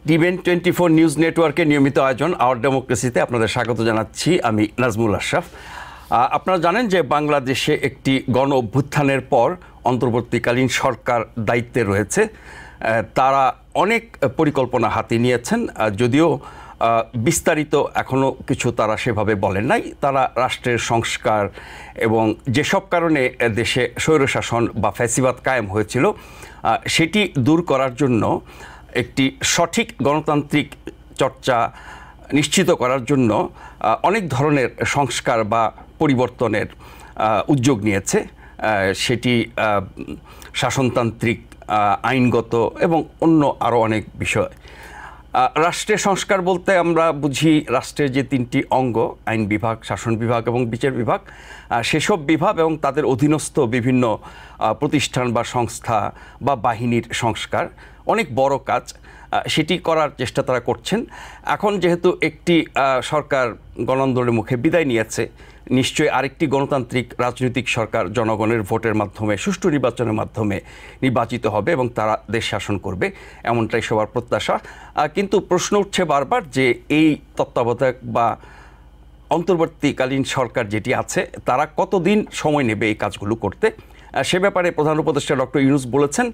টিভেন 24 news নেটওয়ার্কের নিয়মিত আয়োজন আওয়ার ডেমোক্রেসিতে আপনাদের স্বাগত জানাচ্ছি। আমি নাজমুল আশরাফ। আপনারা জানেন যে বাংলাদেশে একটি গণ অভ্যুত্থানের পর অন্তর্বর্তীকালীন সরকার দায়িত্বে রয়েছে। তারা অনেক পরিকল্পনা হাতে নিয়েছেন, যদিও বিস্তারিত এখনও কিছু তারা সেভাবে বলেন নাই। তারা রাষ্ট্রের সংস্কার এবং যেসব কারণে দেশে স্বৈরশাসন বা ফ্যাসিবাদ কায়েম হয়েছিল সেটি দূর করার জন্য একটি সঠিক গণতান্ত্রিক চর্চা নিশ্চিত করার জন্য অনেক ধরনের সংস্কার বা পরিবর্তনের উদ্যোগ নিয়েছে। সেটি শাসনতান্ত্রিক, আইনগত এবং অন্য আরও অনেক বিষয়। রাষ্ট্রের সংস্কার বলতে আমরা বুঝি রাষ্ট্রের যে তিনটি অঙ্গ, আইন বিভাগ, শাসন বিভাগ এবং বিচার বিভাগ, সেসব বিভাগ এবং তাদের অধীনস্থ বিভিন্ন প্রতিষ্ঠান বা সংস্থা বা বাহিনীর সংস্কার অনেক বড় কাজ। সেটি করার চেষ্টা তারা করছেন। এখন যেহেতু একটি সরকার গণ আন্দোলনের মুখে বিদায় নিয়েছে, নিশ্চয়ই আরেকটি গণতান্ত্রিক রাজনৈতিক সরকার জনগণের ভোটের মাধ্যমে, সুষ্ঠু নির্বাচনের মাধ্যমে নির্বাচিত হবে এবং তারা দেশ শাসন করবে, এমনটাই সবার প্রত্যাশা। কিন্তু প্রশ্ন উঠছে বারবার যে এই তত্ত্বাবধায়ক বা অন্তর্বর্তীকালীন সরকার যেটি আছে তারা কতদিন সময় নেবে এই কাজগুলো করতে। সে ব্যাপারে প্রধান উপদেষ্টা ডক্টর ইউনূস বলেছেন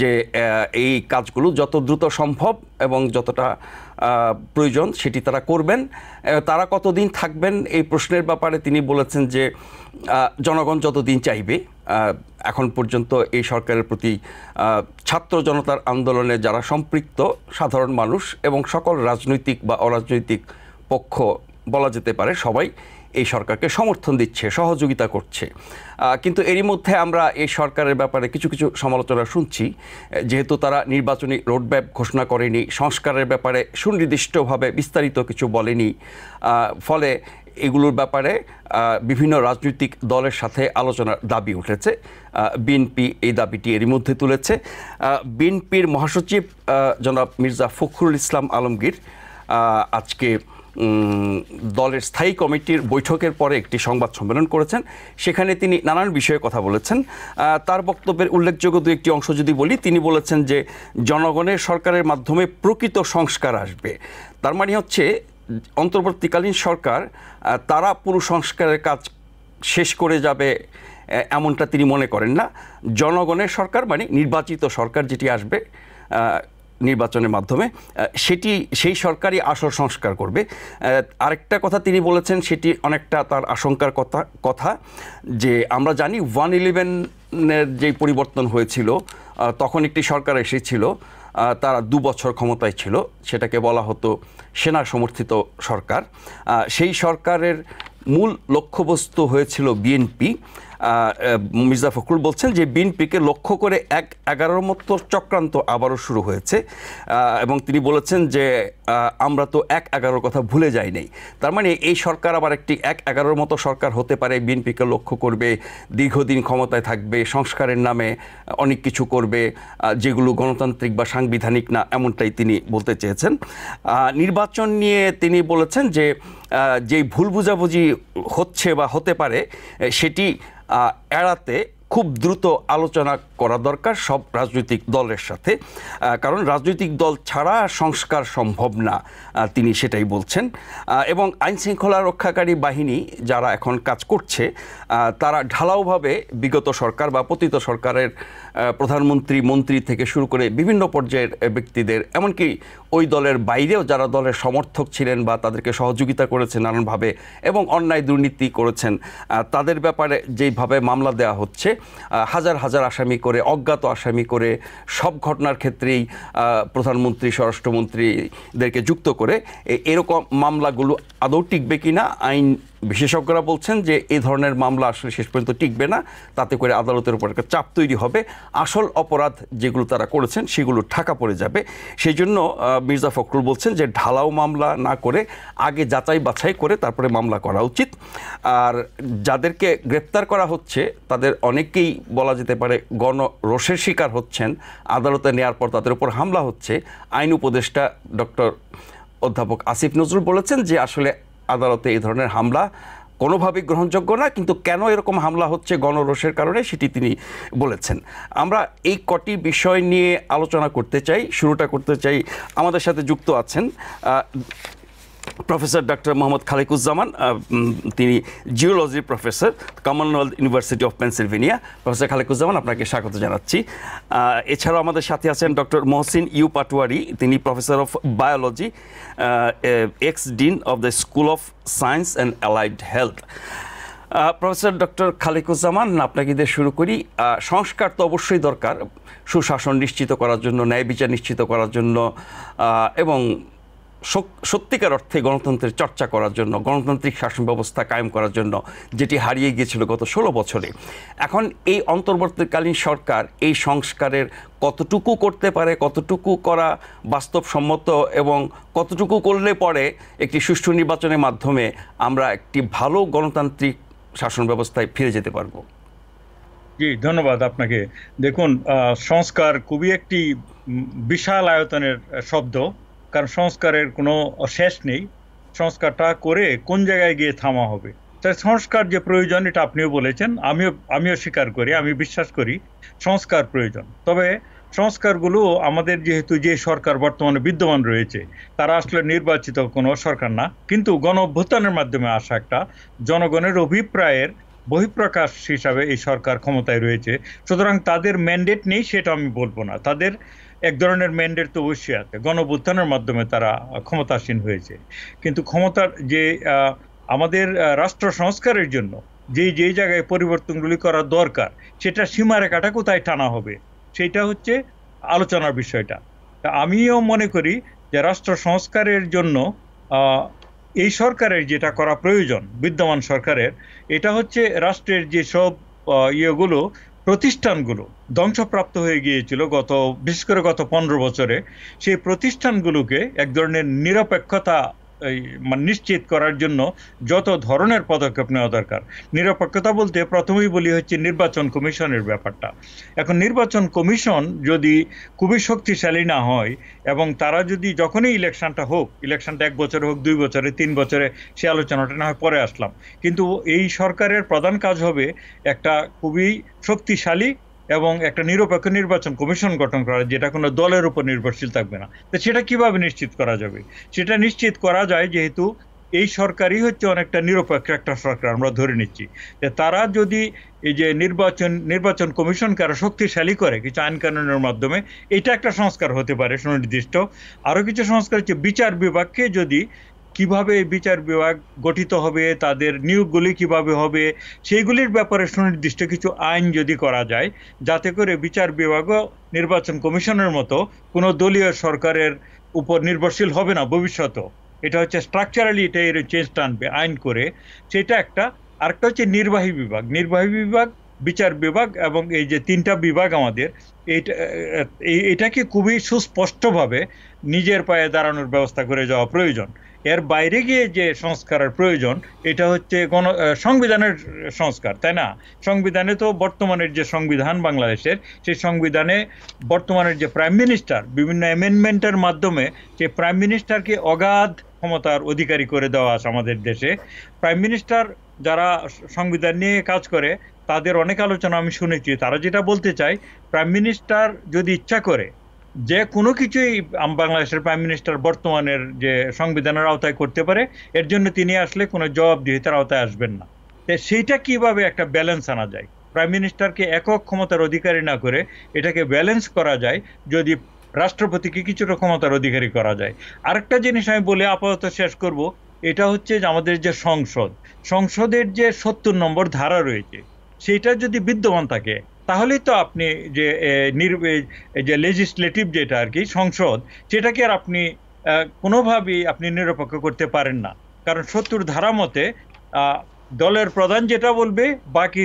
যে এই কাজগুলো যত দ্রুত সম্ভব এবং যতটা প্রয়োজন সেটি তারা করবেন। তারা কতদিন থাকবেন এই প্রশ্নের ব্যাপারে তিনি বলেছেন যে জনগণ যতদিন চাইবে। এখন পর্যন্ত এই সরকারের প্রতি ছাত্র জনতার আন্দোলনে যারা সম্পৃক্ত সাধারণ মানুষ এবং সকল রাজনৈতিক বা অরাজনৈতিক পক্ষ বলা যেতে পারে সবাই এই সরকারকে সমর্থন দিচ্ছে, সহযোগিতা করছে। কিন্তু এরই মধ্যে আমরা এই সরকারের ব্যাপারে কিছু কিছু সমালোচনা শুনছি, যেহেতু তারা নির্বাচনী রোডম্যাপ ঘোষণা করেনি, সংস্কারের ব্যাপারে সুনির্দিষ্টভাবে বিস্তারিত কিছু বলেনি, ফলে এগুলোর ব্যাপারে বিভিন্ন রাজনৈতিক দলের সাথে আলোচনার দাবি উঠেছে। বিএনপি এই দাবিটি এরই মধ্যে তুলেছে। বিএনপির মহাসচিব জনাব মির্জা ফখরুল ইসলাম আলমগীর আজকে দলের স্থায়ী কমিটির বৈঠকের পরে একটি সংবাদ সম্মেলন করেছেন। সেখানে তিনি নানান বিষয়ে কথা বলেছেন। তার বক্তব্যের উল্লেখযোগ্য দু একটি অংশ যদি বলি, তিনি বলেছেন যে জনগণের সরকারের মাধ্যমে প্রকৃত সংস্কার আসবে। তার মানে হচ্ছে অন্তর্বর্তীকালীন সরকার তারা পুরো সংস্কারের কাজ শেষ করে যাবে এমনটা তিনি মনে করেন না। জনগণের সরকার মানে নির্বাচিত সরকার যেটি আসবে নির্বাচনের মাধ্যমে, সেই সরকারই আসল সংস্কার করবে। আরেকটা কথা তিনি বলেছেন, সেটি অনেকটা তার আশঙ্কার কথা যে আমরা জানি 1/11-এর যে পরিবর্তন হয়েছিল, তখন একটি সরকার এসেছিল, তারা 2 বছর ক্ষমতায় ছিল, সেটাকে বলা হতো সেনা সমর্থিত সরকার। সেই সরকারের মূল লক্ষ্যবস্তু হয়েছিল বিএনপি। মির্জা ফখরুল বলছেন যে বিএনপিকে লক্ষ্য করে 1/11-র মতো চক্রান্ত আবারও শুরু হয়েছে এবং তিনি বলেছেন যে আমরা তো 1/11-র কথা ভুলে যাই নাই। তার মানে এই সরকার আবার একটি 1/11-র মতো সরকার হতে পারে, বিএনপিকে লক্ষ্য করবে, দীর্ঘদিন ক্ষমতায় থাকবে, সংস্কারের নামে অনেক কিছু করবে যেগুলো গণতান্ত্রিক বা সাংবিধানিক না, এমনটাই তিনি বলতে চেয়েছেন। নির্বাচন নিয়ে তিনি বলেছেন যে যেই ভুল বুঝাবুঝি হচ্ছে বা হতে পারে সেটি এড়াতে খুব দ্রুত আলোচনা করা দরকার সব রাজনৈতিক দলের সাথে, কারণ রাজনৈতিক দল ছাড়া সংস্কার সম্ভব না, তিনি সেটাই বলছেন। এবং আইনশৃঙ্খলা রক্ষাকারী বাহিনী যারা এখন কাজ করছে তারা ঢালাওভাবে বিগত সরকার বা পতিত সরকারের প্রধানমন্ত্রী, মন্ত্রী থেকে শুরু করে বিভিন্ন পর্যায়ের ব্যক্তিদের, এমনকি ওই দলের বাইরেও যারা দলের সমর্থক ছিলেন বা তাদেরকে সহযোগিতা করেছেন নানানভাবে এবং অন্যায় দুর্নীতি করেছেন, তাদের ব্যাপারে যেইভাবে মামলা দেওয়া হচ্ছে, হাজার হাজার আসামি করে, অজ্ঞাত আসামি করে, সব ঘটনার ক্ষেত্রেই প্রধানমন্ত্রী, স্বরাষ্ট্রমন্ত্রীদেরকে যুক্ত করে, এরকম মামলাগুলো আদৌ টিকবে কিনা আইন বিশেষজ্ঞরা বলছেন যে এই ধরনের মামলা আসলে শেষ পর্যন্ত টিকবে না, তাতে করে আদালতের উপর একটা চাপ তৈরি হবে, আসল অপরাধ যেগুলো তারা করেছেন সেগুলো ঢাকা পড়ে যাবে। সেই জন্য মির্জা ফখরুল বলছেন যে ঢালাও মামলা না করে আগে যাচাই বাছাই করে তারপরে মামলা করা উচিত। আর যাদেরকে গ্রেপ্তার করা হচ্ছে তাদের অনেকেই বলা যেতে পারে গণরোষের শিকার হচ্ছেন, আদালতে নেওয়ার পর তাদের উপর হামলা হচ্ছে। আইন উপদেষ্টা ডক্টর অধ্যাপক আসিফ নজরুল বলেছেন যে আসলে আদালতে এই ধরনের হামলা কোনোভাবেই গ্রহণযোগ্য না। কিন্তু কেন এরকম হামলা হচ্ছে গণরোষের কারণে সেটি তিনি বলেছেন। আমরা এই কটি বিষয় নিয়ে আলোচনা করতে চাই। শুরুটা করতে চাই, আমাদের সাথে যুক্ত আছেন প্রফেসর ডক্টর মোহাম্মদ খালেকুজ্জামান, তিনি geology professor, Commonwealth University of Pennsylvania. Professor Khalequzzaman, আপনাকে স্বাগত জানাচ্ছি। এছাড়াও আমাদের সাথে আছেন ডক্টর মহসিন ইউ পাটোয়ারি, তিনি professor of biology, ex dean of the school of science and allied health. Professor doctor Khalequzzaman, আপনাকে দিয়ে শুরু করি। সংস্কার তো অবশ্যই দরকার, সুশাসন নিশ্চিত করার জন্য, ন্যায় বিচার নিশ্চিত করার জন্য, এবং সত্যিকার অর্থে গণতন্ত্রের চর্চা করার জন্য, গণতান্ত্রিক শাসন ব্যবস্থা কায়েম করার জন্য, যেটি হারিয়ে গিয়েছিল গত 16 বছরে। এখন এই অন্তর্বর্তীকালীন সরকার এই সংস্কারের কতটুকু করতে পারে, কতটুকু করা বাস্তবসম্মত, এবং কতটুকু করলে পরে একটি সুষ্ঠু নির্বাচনের মাধ্যমে আমরা একটি ভালো গণতান্ত্রিক শাসন ব্যবস্থায় ফিরে যেতে পারবো? জি, ধন্যবাদ আপনাকে। দেখুন, সংস্কার খুবই একটি বিশাল আয়তনের শব্দ, কারণ সংস্কারের কোনো শেষ নেই। সংস্কারটা করে কোন জায়গায় গিয়ে থামা হবে, তাই সংস্কার যে প্রয়োজন এটা আপনিও বলেছেন, আমিও স্বীকার করি, আমি বিশ্বাস করি সংস্কার প্রয়োজন। তবে সংস্কারগুলো আমাদের যেহেতু যে সরকার বর্তমানে বিদ্যমান রয়েছে তারা আসলে নির্বাচিত কোনো সরকার না, কিন্তু গণ অভ্যুত্থানের মাধ্যমে আসা একটা জনগণের অভিপ্রায়ের বহিঃপ্রকাশ হিসাবে এই সরকার ক্ষমতায় রয়েছে। সুতরাং তাদের ম্যান্ডেট নেই সেটা আমি বলবো না, তাদের এক ধরনের ম্যান্ডেট তো অবশ্যই আছে, গণঅভ্যুত্থানের মাধ্যমে তারা ক্ষমতাসীন হয়েছে। কিন্তু ক্ষমতার যে আমাদের রাষ্ট্র সংস্কারের জন্য যেই জায়গায় পরিবর্তনগুলি করা দরকার, সেটা সীমারেখাটা কোথায় টানা হবে সেটা হচ্ছে আলোচনার বিষয়টা। আমিও মনে করি যে রাষ্ট্র সংস্কারের জন্য এই সরকারের যেটা করা প্রয়োজন, বিদ্যমান সরকারের, এটা হচ্ছে রাষ্ট্রের যেসব ইয়েগুলো, প্রতিষ্ঠানগুলো ধ্বংসপ্রাপ্ত হয়ে গিয়েছিল বিশেষ করে গত 15 বছরে, সেই প্রতিষ্ঠানগুলোকে এক ধরনের নিরপেক্ষতা নিশ্চিত করার জন্য যত ধরনের পদক্ষেপ নেওয়া দরকার। নিরপেক্ষতা বলতে প্রথমেই বলি হচ্ছে নির্বাচন কমিশনের ব্যাপারটা। এখন নির্বাচন কমিশন যদি খুবই শক্তিশালী না হয়, এবং তারা যদি যখনই ইলেকশনটা হোক, ইলেকশনটা 1 বছরে হোক, 2 বছরে, 3 বছরে, সে আলোচনাটা না হয় পরে আসলাম, কিন্তু এই সরকারের প্রধান কাজ হবে একটা খুবই শক্তিশালী এবং একটা নিরপেক্ষ নির্বাচন কমিশন গঠন করা, যেটা কোনো দলের উপর নির্ভরশীল থাকবে না। তো সেটা কিভাবে নিশ্চিত করা যাবে? সেটা নিশ্চিত করা যায় যেহেতু এই সরকারই হচ্ছে অনেকটা নিরপেক্ষ একটা সরকার, আমরা ধরে নিচ্ছি যে তারা যদি এই যে নির্বাচন কমিশনকে আরো শক্তিশালী করে কিছু আইন কানুনের মাধ্যমে, এটা একটা সংস্কার হতে পারে সুনির্দিষ্ট। আরো কিছু সংস্কার হচ্ছে বিচার বিভাগকে যদি, কিভাবে বিচার বিভাগ গঠিত হবে, তাদের নিয়োগগুলি কিভাবে হবে, সেইগুলির ব্যাপারে সুনির্দিষ্ট কিছু আইন যদি করা যায়, যাতে করে বিচার বিভাগও নির্বাচন কমিশনের মতো কোনো দলীয় সরকারের উপর নির্ভরশীল হবে না ভবিষ্যতেও। এটা হচ্ছে স্ট্রাকচারালি এটা এর চেঞ্জটা আনবে আইন করে, সেটা একটা। আরেকটা হচ্ছে নির্বাহী বিভাগ, বিচার বিভাগ, এবং এই যে 3টা বিভাগ আমাদের, এটাকে খুবই সুস্পষ্টভাবে নিজের পায়ে দাঁড়ানোর ব্যবস্থা করে যাওয়া প্রয়োজন। এর বাইরে গিয়ে যে সংস্কারের প্রয়োজন, এটা হচ্ছে সংবিধানের সংস্কার, তাই না? সংবিধানে তো বর্তমানের যে সংবিধান বাংলাদেশের, সেই সংবিধানে বর্তমানের যে প্রাইম মিনিস্টার, বিভিন্ন অ্যামেন্ডমেন্টের মাধ্যমে যে প্রাইম মিনিস্টারকে অগাধ ক্ষমতার অধিকারী করে দেওয়া আছে আমাদের দেশে। প্রাইম মিনিস্টার যারা সংবিধান নিয়ে কাজ করে তাদের অনেক আলোচনা আমি শুনেছি, তারা যেটা বলতে চায়, প্রাইম মিনিস্টার যদি ইচ্ছা করে যে কোনো কিছুই বাংলাদেশের প্রাইম মিনিস্টার বর্তমানের যে সংবিধানের আওতায় করতে পারে, এর জন্য তিনি আসলে কোনো জবাবদিহিতার আওতায় আসবেন না। সেইটা কিভাবে একটা ব্যালেন্স আনা যায়, প্রাইম মিনিস্টারকে একক ক্ষমতার অধিকারী না করে এটাকে ব্যালেন্স করা যায় যদি রাষ্ট্রপতিকে কিছুটা ক্ষমতার অধিকারী করা যায়। আরেকটা জিনিস আমি বলে আপাতত শেষ করব, এটা হচ্ছে যে আমাদের যে সংসদের যে 70 নম্বর ধারা রয়েছে, সেটা যদি বিদ্যমান থাকে, তাহলেই তো আপনি যে লেজিসলেটিভ যেটা আর কি সংসদ, সেটাকে আর আপনি কোনোভাবেই আপনি নিরপেক্ষ করতে পারেন না। কারণ 70 ধারা মতে দলের প্রধান যেটা বলবে, বাকি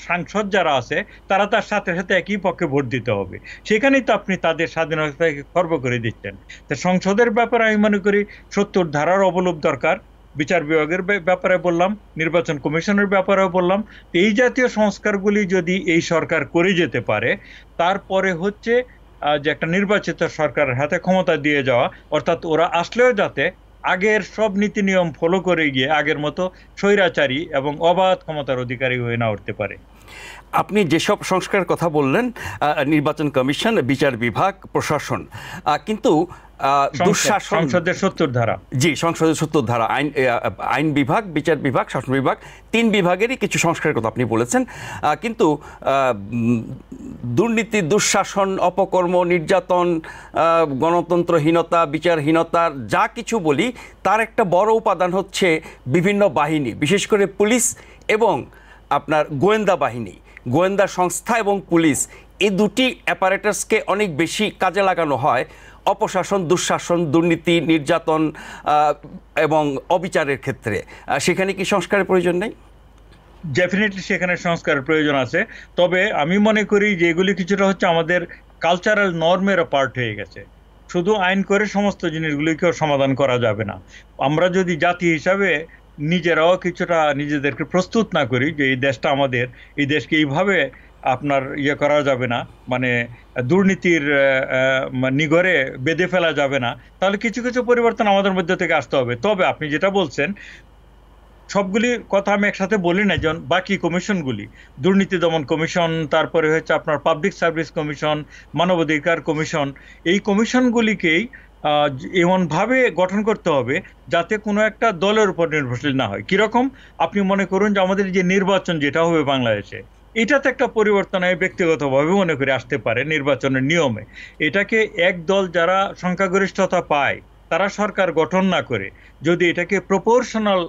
সাংসদ যারা আছে তারা তার সাথে সাথে একই পক্ষে ভোট দিতে হবে। সেখানেই তো আপনি তাদের স্বাধীনতাকে খর্ব করে দিচ্ছেন। তো সংসদের ব্যাপারে আমি মনে করি 70 ধারার অবলোপ দরকার। বিচার বিভাগের ব্যাপারে বললাম, নির্বাচন কমিশনের ব্যাপারেও বললাম। এই জাতীয় সংস্কারগুলি যদি এই সরকার করে যেতে পারে, তারপরে হচ্ছে যে একটা নির্বাচিত সরকারের হাতে ক্ষমতা দিয়ে যাওয়া, অর্থাৎ ওরা আসলেও যাতে আগের সব নীতি নিয়ম ফলো করে গিয়ে আগের মতো স্বৈরাচারী এবং অবাধ ক্ষমতার অধিকারী হয়ে না উঠতে পারে। আপনি যেসব সংস্কারের কথা বললেন, নির্বাচন কমিশন, বিচার বিভাগ, প্রশাসন, কিন্তু দুঃশাসন, সংসদের ৭০ ধারা, জি সংসদের ৭০ ধারা, আইন বিভাগ, বিচার বিভাগ, শাসন বিভাগ, ৩ বিভাগেরই কিছু সংস্কারের কথা আপনি বলেছেন। কিন্তু দুর্নীতি, দুঃশাসন, অপকর্ম, নির্যাতন, গণতন্ত্রহীনতা, বিচারহীনতার যা কিছু বলি, তার একটা বড় উপাদান হচ্ছে বিভিন্ন বাহিনী, বিশেষ করে পুলিশ এবং আপনার গোয়েন্দা বাহিনী, গোয়েন্দা সংস্থা এবং পুলিশ, এই দুটি অ্যাপারেটাসকে অনেক বেশি কাজে লাগানো হয় অপশাসন, দুঃশাসন, দুর্নীতি, নির্যাতন এবং অবিচারের ক্ষেত্রে। সেখানে কি সংস্কারের প্রয়োজন নেই? ডেফিনেটলি সেখানে সংস্কারের প্রয়োজন আছে। তবে আমি মনে করি যে এগুলি কিছুটা হচ্ছে আমাদের কালচারাল নর্মেরও পার্ট হয়ে গেছে। শুধু আইন করে সমস্ত জিনিসগুলিকেও সমাধান করা যাবে না। আমরা যদি জাতি হিসাবে নিজেরাও কিছুটা নিজেদেরকে প্রস্তুত না করি যে এই দেশটা আমাদের, এই দেশকে এইভাবে আপনার ইয়ে করা যাবে না, মানে দুর্নীতির নিগড়ে বেঁধে ফেলা যাবে না, তাহলে কিছু কিছু পরিবর্তন আমাদের মধ্যে থেকে আসতে হবে। তবে আপনি যেটা বলছেন সবগুলি কথা আমি একসাথে বলি না, যেমন বাকি কমিশনগুলি, দুর্নীতি দমন কমিশন, তারপরে হচ্ছে আপনার পাবলিক সার্ভিস কমিশন, মানবাধিকার কমিশন, এই কমিশনগুলিকেই এমনভাবে গঠন করতে হবে যাতে কোনো একটা দলের উপর নির্ভরশীল না হয়। কিরকম? আপনি মনে করুন যে আমাদের যে নির্বাচন যেটা হবে বাংলাদেশে, এটাতে একটা পরিবর্তন আমি ব্যক্তিগতভাবে মনে করি আসতে পারে নির্বাচনের নিয়মে। এটাকে এক দল যারা সংখ্যাগরিষ্ঠতা পায় তারা সরকার গঠন না করে যদি এটাকে প্রপোর্শনাল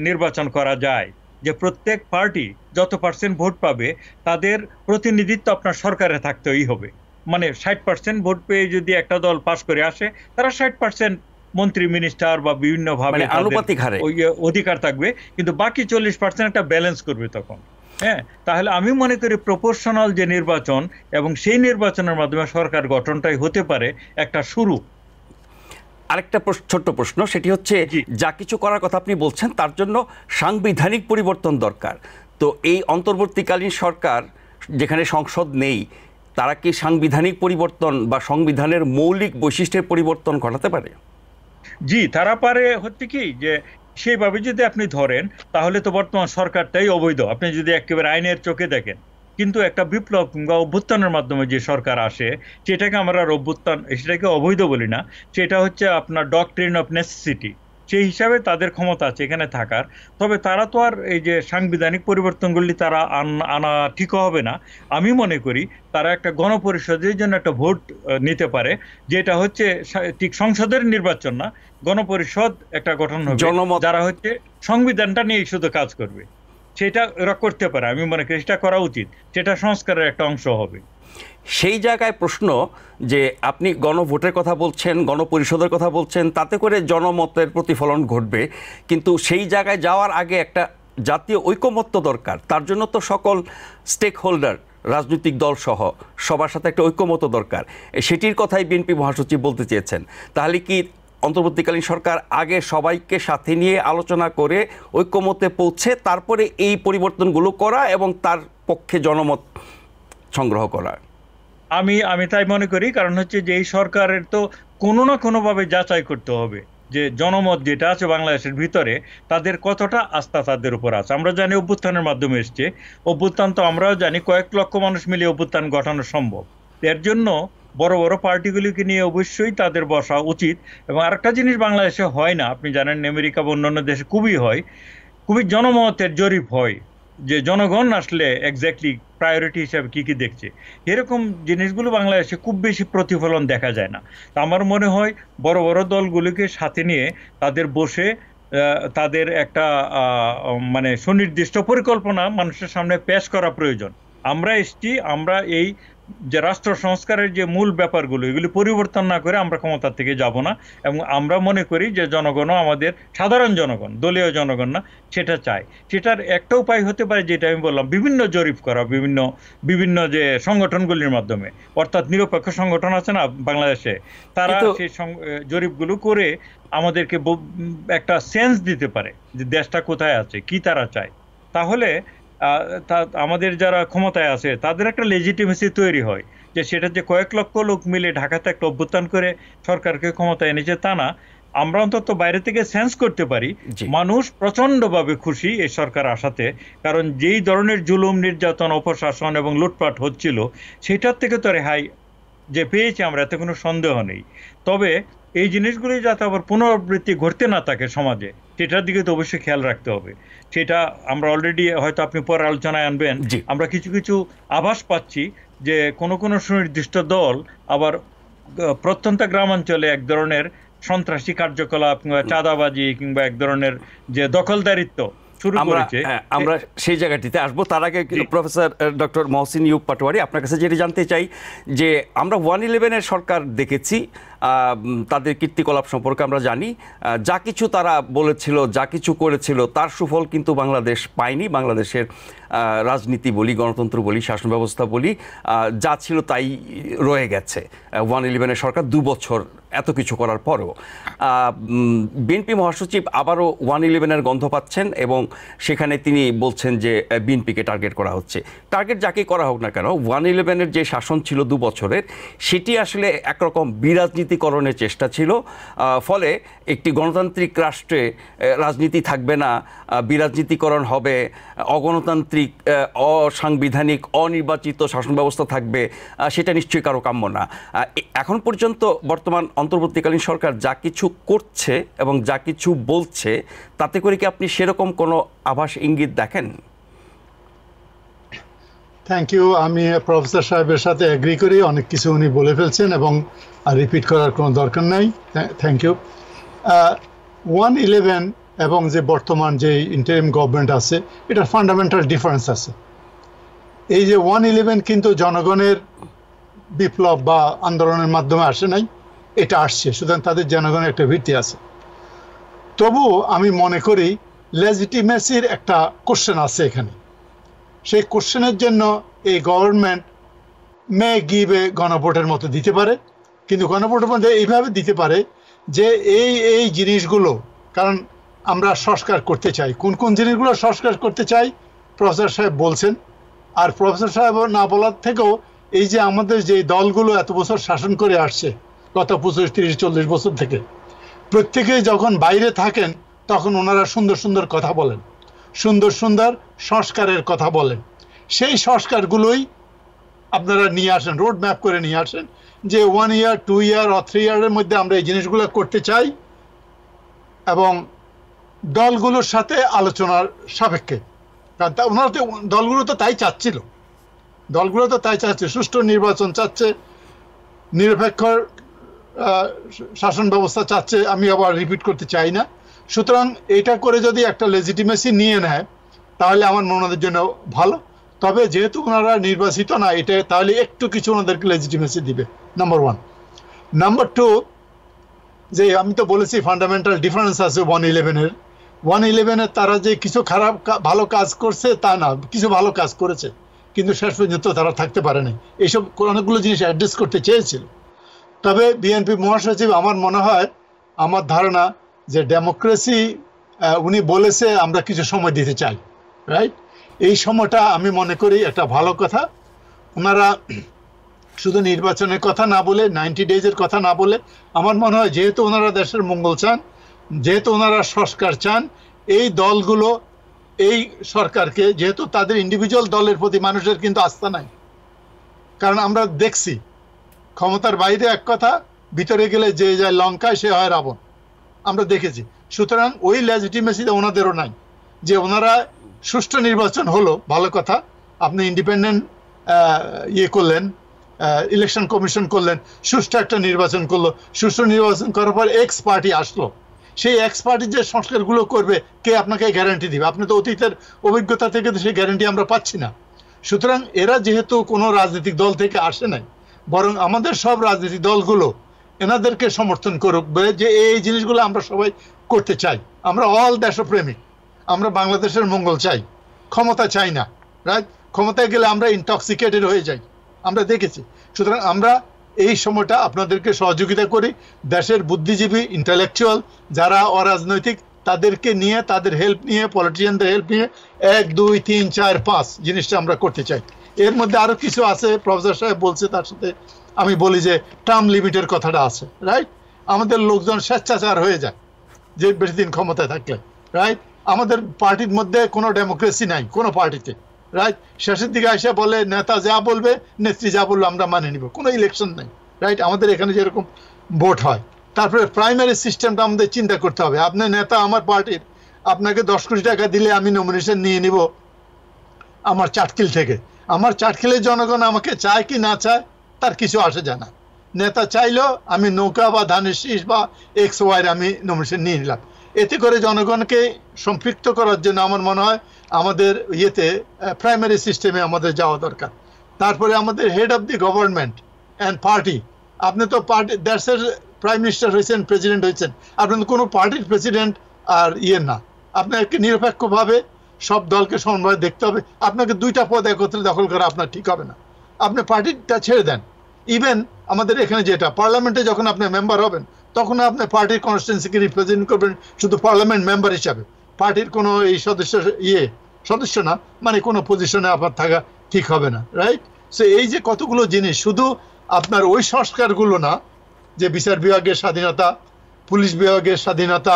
নির্বাচন করা যায়, যে প্রত্যেক পার্টি যত পার্সেন্ট ভোট পাবে তাদের প্রতিনিধিত্ব আপনার সরকারে থাকতেই হবে। মানে 60% ভোট পেয়ে যদি একটা দল পাশ করে আসে, তারা 60% মন্ত্রী, মিনিস্টার বা বিভিন্ন ভাবে আনুপাতিক হারে অধিকার থাকবে, কিন্তু বাকি 40% একটা ব্যালেন্স করবে তখন। হ্যাঁ, তাহলে আমি মনে করি প্রপোর্শনাল যে নির্বাচন এবং সেই নির্বাচনের মাধ্যমে সরকার গঠনটাই হতে পারে একটা শুরু। আরেকটা ছোট্ট প্রশ্ন, সেটি হচ্ছে যা কিছু করার কথা আপনি বলছেন তার জন্য সাংবিধানিক পরিবর্তন দরকার। তো এই অন্তর্বর্তীকালীন সরকার যেখানে সংসদ নেই, তারা কি সাংবিধানিক পরিবর্তন বা সংবিধানের মৌলিক বৈশিষ্ট্যের পরিবর্তন ঘটাতে পারে? জি, তারা পারে। হচ্ছে কি যে সেইভাবে যদি আপনি ধরেন তাহলে তো বর্তমান সরকারটাই অবৈধ, আপনি যদি একেবারে আইনের চোখে দেখেন। কিন্তু একটা বিপ্লব কিংবা অভ্যুত্থানের মাধ্যমে যে সরকার আসে সেটাকে আমরা আর অভ্যুত্থান, সেটাকে অবৈধ বলি না, সেটা হচ্ছে আপনার ডক্ট্রিন অফ নেসেসিটি। সেই হিসাবে তাদের ক্ষমতা আছে এখানে থাকার। তবে তারা তো আর এই যে সাংবিধানিক পরিবর্তনগুলি তারা আনা ঠিক হবে না। আমি মনে করি তারা একটা গণপরিষদের জন্য একটা ভোট নিতে পারে, যেটা হচ্ছে ঠিক সংসদের নির্বাচন না, গণপরিষদ একটা গঠন হবে যারা হচ্ছে সংবিধানটা নিয়ে শুধু কাজ করবে। সেটা ওরা করতে পারে, আমি মনে করি সেটা করা উচিত, সেটা সংস্কারের একটা অংশ হবে। সেই জায়গায় প্রশ্ন যে আপনি গণভোটের কথা বলছেন, গণপরিষদের কথা বলছেন, তাতে করে জনমতের প্রতিফলন ঘটবে, কিন্তু সেই জায়গায় যাওয়ার আগে একটা জাতীয় ঐকমত্য দরকার। তার জন্য তো সকল স্টেক হোল্ডার, রাজনৈতিক দল সহ সবার সাথে একটা ঐকমত্য দরকার। সেটির কথাই বিএনপি মহাসচিব বলতে চেয়েছেন। তাহলে কি অন্তর্বর্তীকালীন সরকার আগে সবাইকে সাথে নিয়ে আলোচনা করে ঐকমত্যে পৌঁছে তারপরে এই পরিবর্তনগুলো করা এবং তার পক্ষে জনমত সংগ্রহ করা? আমি তাই মনে করি। কারণ হচ্ছে যে এই সরকারের তো কোনো না কোনোভাবে যাচাই করতে হবে যে জনমত যেটা আছে বাংলাদেশের ভিতরে তাদের কতটা আস্থা তাদের উপর আছে। আমরা জানি অভ্যুত্থানের মাধ্যমে এসছে, অভ্যুত্থান তো আমরাও জানি কয়েক লক্ষ মানুষ মিলে অভ্যুত্থান ঘটানো সম্ভব। এর জন্য বড় বড় পার্টিগুলিকে নিয়ে অবশ্যই তাদের বসা উচিত। এবং আরেকটা জিনিস বাংলাদেশে হয় না, আপনি জানেন আমেরিকা বা অন্যান্য দেশে খুবই হয়, খুবই জনমতের জরিপ হয় যে জনগণ আসলে এক্স্যাক্টলি প্রায়োরিটি হিসাবে কি কি দেখছে। এরকম জিনিসগুলো বাংলাদেশে খুব বেশি প্রতিফলন দেখা যায় না। তা আমার মনে হয় বড় বড় দলগুলোকে সাথে নিয়ে তাদের বসে তাদের একটা মানে সুনির্দিষ্ট পরিকল্পনা মানুষের সামনে পেশ করা প্রয়োজন। আমরা এসছি, আমরা এই যে রাষ্ট্র সংস্কারের যে মূল ব্যাপারগুলো এগুলি পরিবর্তন না করে আমরা ক্ষমতা থেকে যাব না। এবং আমরা মনে করি যে জনগণও আমাদের, সাধারণ জনগণ, দলীয় জনগণ না, সেটা চায়। সেটার একটা উপায় হতে পারে যেটা আমি বললাম, বিভিন্ন জরিপ করা, বিভিন্ন যে সংগঠনগুলির মাধ্যমে, অর্থাৎ নিরপেক্ষ সংগঠন আছে না বাংলাদেশে, তারা সেই জরিপগুলো করে আমাদেরকে একটা সেন্স দিতে পারে যে দেশটা কোথায় আছে, কি তারা চায়। তাহলে আমাদের যারা ক্ষমতায় আছে তাদের একটা লেজিটিমেসি তৈরি হয় যে সেটা যে কয়েক লক্ষ লোক মিলে ঢাকাতে একটা অভ্যুত্থান করে সরকারকে ক্ষমতায় এনেছে তা না, আমরা অন্তত বাইরে থেকে সেন্স করতে পারি মানুষ প্রচন্ডভাবে খুশি এই সরকার আসাতে, কারণ যেই ধরনের জুলুম, নির্যাতন, অপশাসন এবং লুটপাট হচ্ছিল সেটার থেকে তো রেহাই যে পেয়েছি আমরা, এতে কোনো সন্দেহ নেই। তবে এই জিনিসগুলি যাতে আবার পুনরাবৃত্তি ঘটতে না থাকে সমাজে, সেটার দিকে তো অবশ্যই খেয়াল রাখতে হবে। সেটা আমরা অলরেডি, হয়তো আপনি পরে আলোচনায় আনবেন, আমরা কিছু কিছু আভাস পাচ্ছি যে কোনো কোনো সুনির্দিষ্ট দল আবার প্রত্যন্ত গ্রামাঞ্চলে এক ধরনের সন্ত্রাসী কার্যকলাপ কিংবা চাঁদাবাজি কিংবা এক ধরনের যে দখলদারিত্ব শুরু করেছে। আমরা সেই জায়গাটিতে আসবো। তার আগে প্রফেসর ডক্টর মহসিন ইউব পাটোয়ারি, আপনার কাছে যেটি জানতে চাই যে আমরা 111-এর সরকার দেখেছি, তাদের কীর্তিকলাপ সম্পর্কে আমরা জানি, যা কিছু তারা বলেছিল, যা কিছু করেছিল তার সুফল কিন্তু বাংলাদেশ পায়নি। বাংলাদেশের রাজনীতি বলি, গণতন্ত্র বলি, শাসন ব্যবস্থা বলি, যা ছিল তাই রয়ে গেছে। 111-এর সরকার 2 বছর এত কিছু করার পরেও বিএনপি মহাসচিব আবারও 111-এর গন্ধ পাচ্ছেন এবং সেখানে তিনি বলছেন যে বিএনপিকে টার্গেট করা হচ্ছে। টার্গেট যাকে করা হোক না কেন, 111-এর যে শাসন ছিল 2 বছরের, সেটি আসলে একরকম বিরাজনীতিকরণের চেষ্টা ছিল। ফলে একটি গণতান্ত্রিক রাষ্ট্রে রাজনীতি থাকবে না, বিরাজনীতিকরণ হবে, অগণতান্ত্রিক, অসাংবিধানিক, অনির্বাচিত শাসন ব্যবস্থা থাকবে, সেটা নিশ্চয়ই কারো কাম্য না। এখন পর্যন্ত বর্তমান অন্তর্বর্তীকালীন সরকার যা কিছু করছে এবং যা কিছু বলছে, তাতে করে কি আপনি সেরকম কোনো আভাস ইঙ্গিত দেখেন? Thank you. আমি প্রফেসর সাহেবের সাথে এগ্রি করি, অনেক কিছু উনি বলে ফেলছেন এবং রিপিট করার কোনো দরকার নাই। Thank you. 111 এবং যে বর্তমান যে ইন্টারিম গভর্নমেন্ট আছে, এটার ফান্ডামেন্টাল ডিফারেন্স আছে। এই যে 111 কিন্তু জনগণের বিপ্লব বা আন্দোলনের মাধ্যমে আসে নাই, এটা আসছে, সুতরাং তাদের জনগণের একটা ভিত্তি আছে। তবু আমি মনে করি লেজিটিমেসির একটা কোশ্চেন আছে এখানে। সেই কোশ্চেনের জন্য এই গভর্নমেন্ট মে গিভ এ গণভোটের মতো দিতে পারে, কিন্তু গণভোটের মধ্যে এইভাবে দিতে পারে যে এই জিনিসগুলো, কারণ আমরা সংস্কার করতে চাই, কোন কোন জিনিসগুলো সংস্কার করতে চাই প্রফেসর সাহেব বলছেন। আর প্রফেসর সাহেব না বলার থেকেও এই যে আমাদের যে দলগুলো এত বছর শাসন করে আসছে, গত 25, 30, 40 বছর থেকে, প্রত্যেকে যখন বাইরে থাকেন তখন ওনারা সুন্দর সুন্দর কথা বলেন, সুন্দর সুন্দর সংস্কারের কথা বলেন। সেই সংস্কারগুলোই আপনারা নিয়ে আসেন, রোড ম্যাপ করে নিয়ে আসেন যে 1 year, 2 year or 3 year-এর মধ্যে আমরা এই জিনিসগুলো করতে চাই, এবং দলগুলোর সাথে আলোচনার সাপেক্ষে। কারণ ওনারা তো, দলগুলো তো তাই চাচ্ছিল, দলগুলো তো তাই চাচ্ছে, সুষ্ঠু নির্বাচন চাচ্ছে, নিরপেক্ষ শাসন ব্যবস্থা চাচ্ছে। আমি আবার রিপিট করতে চাই না। সুতরাং এটা করে যদি একটা লেজিটিমেসি নিয়ে নেয় তাহলে আমার মনে জন্য ভালো। তবে যেহেতু ওনারা নির্বাচিত না, এটা তাহলে একটু কিছু ওনাদেরকে লেজিটিমেসি দিবে, নাম্বার 1। নাম্বার 2, যে আমি তো বলেছি ফান্ডামেন্টাল ডিফারেন্স আছে 111-এর। 111-এর তারা যে কিছু খারাপ ভালো কাজ করছে তা না, কিছু ভালো কাজ করেছে, কিন্তু শেষ পর্যন্ত তারা থাকতে পারেনি। এইসব অনেকগুলো জিনিস অ্যাড্রেস করতে চেয়েছিল। তবে বিএনপি মহাসচিব, আমার মনে হয়, আমার ধারণা যে ডেমোক্রেসি, উনি বলেছে আমরা কিছু সময় দিতে চাই, রাইট? এই সময়টা আমি মনে করি একটা ভালো কথা। ওনারা শুধু নির্বাচনের কথা না বলে, 90 ডেজের কথা না বলে, আমার মনে হয় যেহেতু ওনারা দেশের মঙ্গল চান, যেহেতু ওনারা সংস্কার চান, এই দলগুলো এই সরকারকে, যেহেতু তাদের ইন্ডিভিজুয়াল দলের প্রতি মানুষের কিন্তু আস্থা নাই, কারণ আমরা দেখছি ক্ষমতার বাইরে এক কথা, ভিতরে গেলে যে যায় লঙ্কায় সে হয় রাবণ, আমরা দেখেছি। সুতরাং ওই লেজিটিমেসিটা ওনাদেরও নাই যে ওনারা সুষ্ঠু নির্বাচন হলো, ভালো কথা, আপনি ইন্ডিপেন্ডেন্ট করলেন, ইলেকশন কমিশন করলেন, সুষ্ঠু একটা নির্বাচন করলো, সুষ্ঠু নির্বাচন করার পর এক্স পার্টি আসলো, সেই এক্স পার্টি যে সংস্কারগুলো করবে কে আপনাকে গ্যারান্টি দিবে? আপনি তো অতীতের অভিজ্ঞতা থেকে তো সেই গ্যারান্টি আমরা পাচ্ছি না। সুতরাং এরা যেহেতু কোনো রাজনৈতিক দল থেকে আসে নাই, বরং আমাদের সব রাজনৈতিক দলগুলো এনাদেরকে সমর্থন করবে যে এই জিনিসগুলো আমরা সবাই করতে চাই। আমরা অল দেশপ্রেমিক, আমরা বাংলাদেশের মঙ্গল চাই, ক্ষমতা চাই না, রাইট? ক্ষমতায় গেলে আমরা ইনটক্সিকেটেড হয়ে যাই, আমরা দেখেছি। সুতরাং আমরা এই সময়টা আপনাদেরকে সহযোগিতা করি, দেশের বুদ্ধিজীবী, ইন্টেলেকচুয়াল যারা অরাজনৈতিক, তাদেরকে নিয়ে, তাদের হেল্প নিয়ে, পলিটিশিয়ানদের হেল্প নিয়ে 1, 2, 3, 4, 5 জিনিসটা আমরা করতে চাই। এর মধ্যে আরো কিছু আছে, প্রফেসর সাহেব বলছে, তার সাথে আমি বলি যে টার্ম লিমিটের কথাটা আছে, রাইট? আমাদের লোকজন স্বেচ্ছাচার হয়ে যায় যে বেশি দিন ক্ষমতায় থাকলে, রাইট? আমাদের পার্টির মধ্যে কোনো ডেমোক্রেসি নাই কোনো পার্টিতে, রাইট? শেষের দিকে এসে বলে নেতা যা বলবে, নেত্রী যা বলবে আমরা মানে নিব, কোনো ইলেকশন নাই, রাইট? আমাদের এখানে যেরকম ভোট হয়। তারপরে প্রাইমারি সিস্টেমটা আমাদের চিন্তা করতে হবে। আপনার নেতা আমার পার্টির, আপনাকে 10 কোটি টাকা দিলে আমি নমিনেশন নিয়ে নিব আমার চাটকিল থেকে। আমার চাটকিলের জনগণ আমাকে চায় কি না চায় তার কিছু আসে যায় না। নেতা চাইলো আমি নৌকা বা ধানের শীষ বা XY আমি নমিনেশন নিয়ে নিলাম। এতে করে জনগণকে সম্পৃক্ত করার জন্য আমার মনে হয় আমাদের প্রাইমারি সিস্টেমে আমাদের যাওয়া দরকার। তারপরে আমাদের head of the government and party, আপনি তো পার্টি দেশের প্রাইম মিনিস্টার হয়েছেন, প্রেসিডেন্ট হয়েছেন, আপনি তো কোনো পার্টির প্রেসিডেন্ট আর না। আপনাকে নিরপেক্ষভাবে সব দলকে সমানভাবে দেখতে হবে। আপনাকে 2টা পদ একত্রে দখল করা আপনার ঠিক হবে না। আপনি পার্টিটা ছেড়ে দেন। ইভেন আমাদের এখানে যেটা পার্লামেন্টে যখন আপনি মেম্বার হবেন তখন আপনি পার্টির কনস্টিটুয়েন্সিকে রিপ্রেজেন্ট করবেন শুধু পার্লামেন্ট মেম্বার হিসাবে, পার্টির কোনো এই সদস্য না, মানে কোনো পজিশনে আপনার থাকা ঠিক হবে না, রাইট? সো এই যে কতগুলো জিনিস, শুধু আপনার ওই সংস্কারগুলো না, যে বিচার বিভাগের স্বাধীনতা, পুলিশ বিভাগের স্বাধীনতা,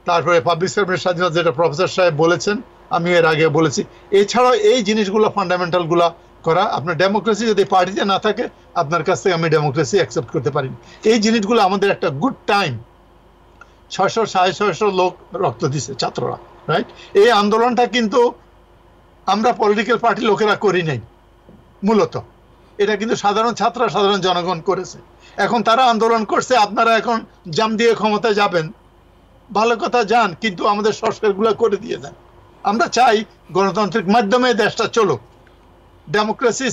তারপরে পাবলিক সার্ভিসের স্বাধীনতা, যেটা প্রফেসর সাহেব বলেছেন, আমি এর আগে বলেছি। এছাড়াও এই জিনিসগুলো ফান্ডামেন্টালগুলো করা। আপনার ডেমোক্রেসি যদি পার্টিতে না থাকে আপনার কাছ থেকে আমি ডেমোক্রেসি অ্যাকসেপ্ট করতে পারি। এই জিনিসগুলো আমাদের একটা গুড টাইম, 600-650 লোক রক্ত দিছে ছাত্ররা, রাইট? এই আন্দোলনটা কিন্তু আমরা পলিটিক্যাল পার্টির লোকেরা করি নাই মূলত, এটা কিন্তু সাধারণ ছাত্ররা, সাধারণ জনগণ করেছে। এখন তারা আন্দোলন করছে, আপনারা এখন জাম দিয়ে ক্ষমতায় যাবেন, ভালো কথা যান, কিন্তু আমাদের সংস্কারগুলো করে দিয়ে দেন। আমরা চাই গণতান্ত্রিক মাধ্যমে দেশটা চলুক। ডেমোক্রেসি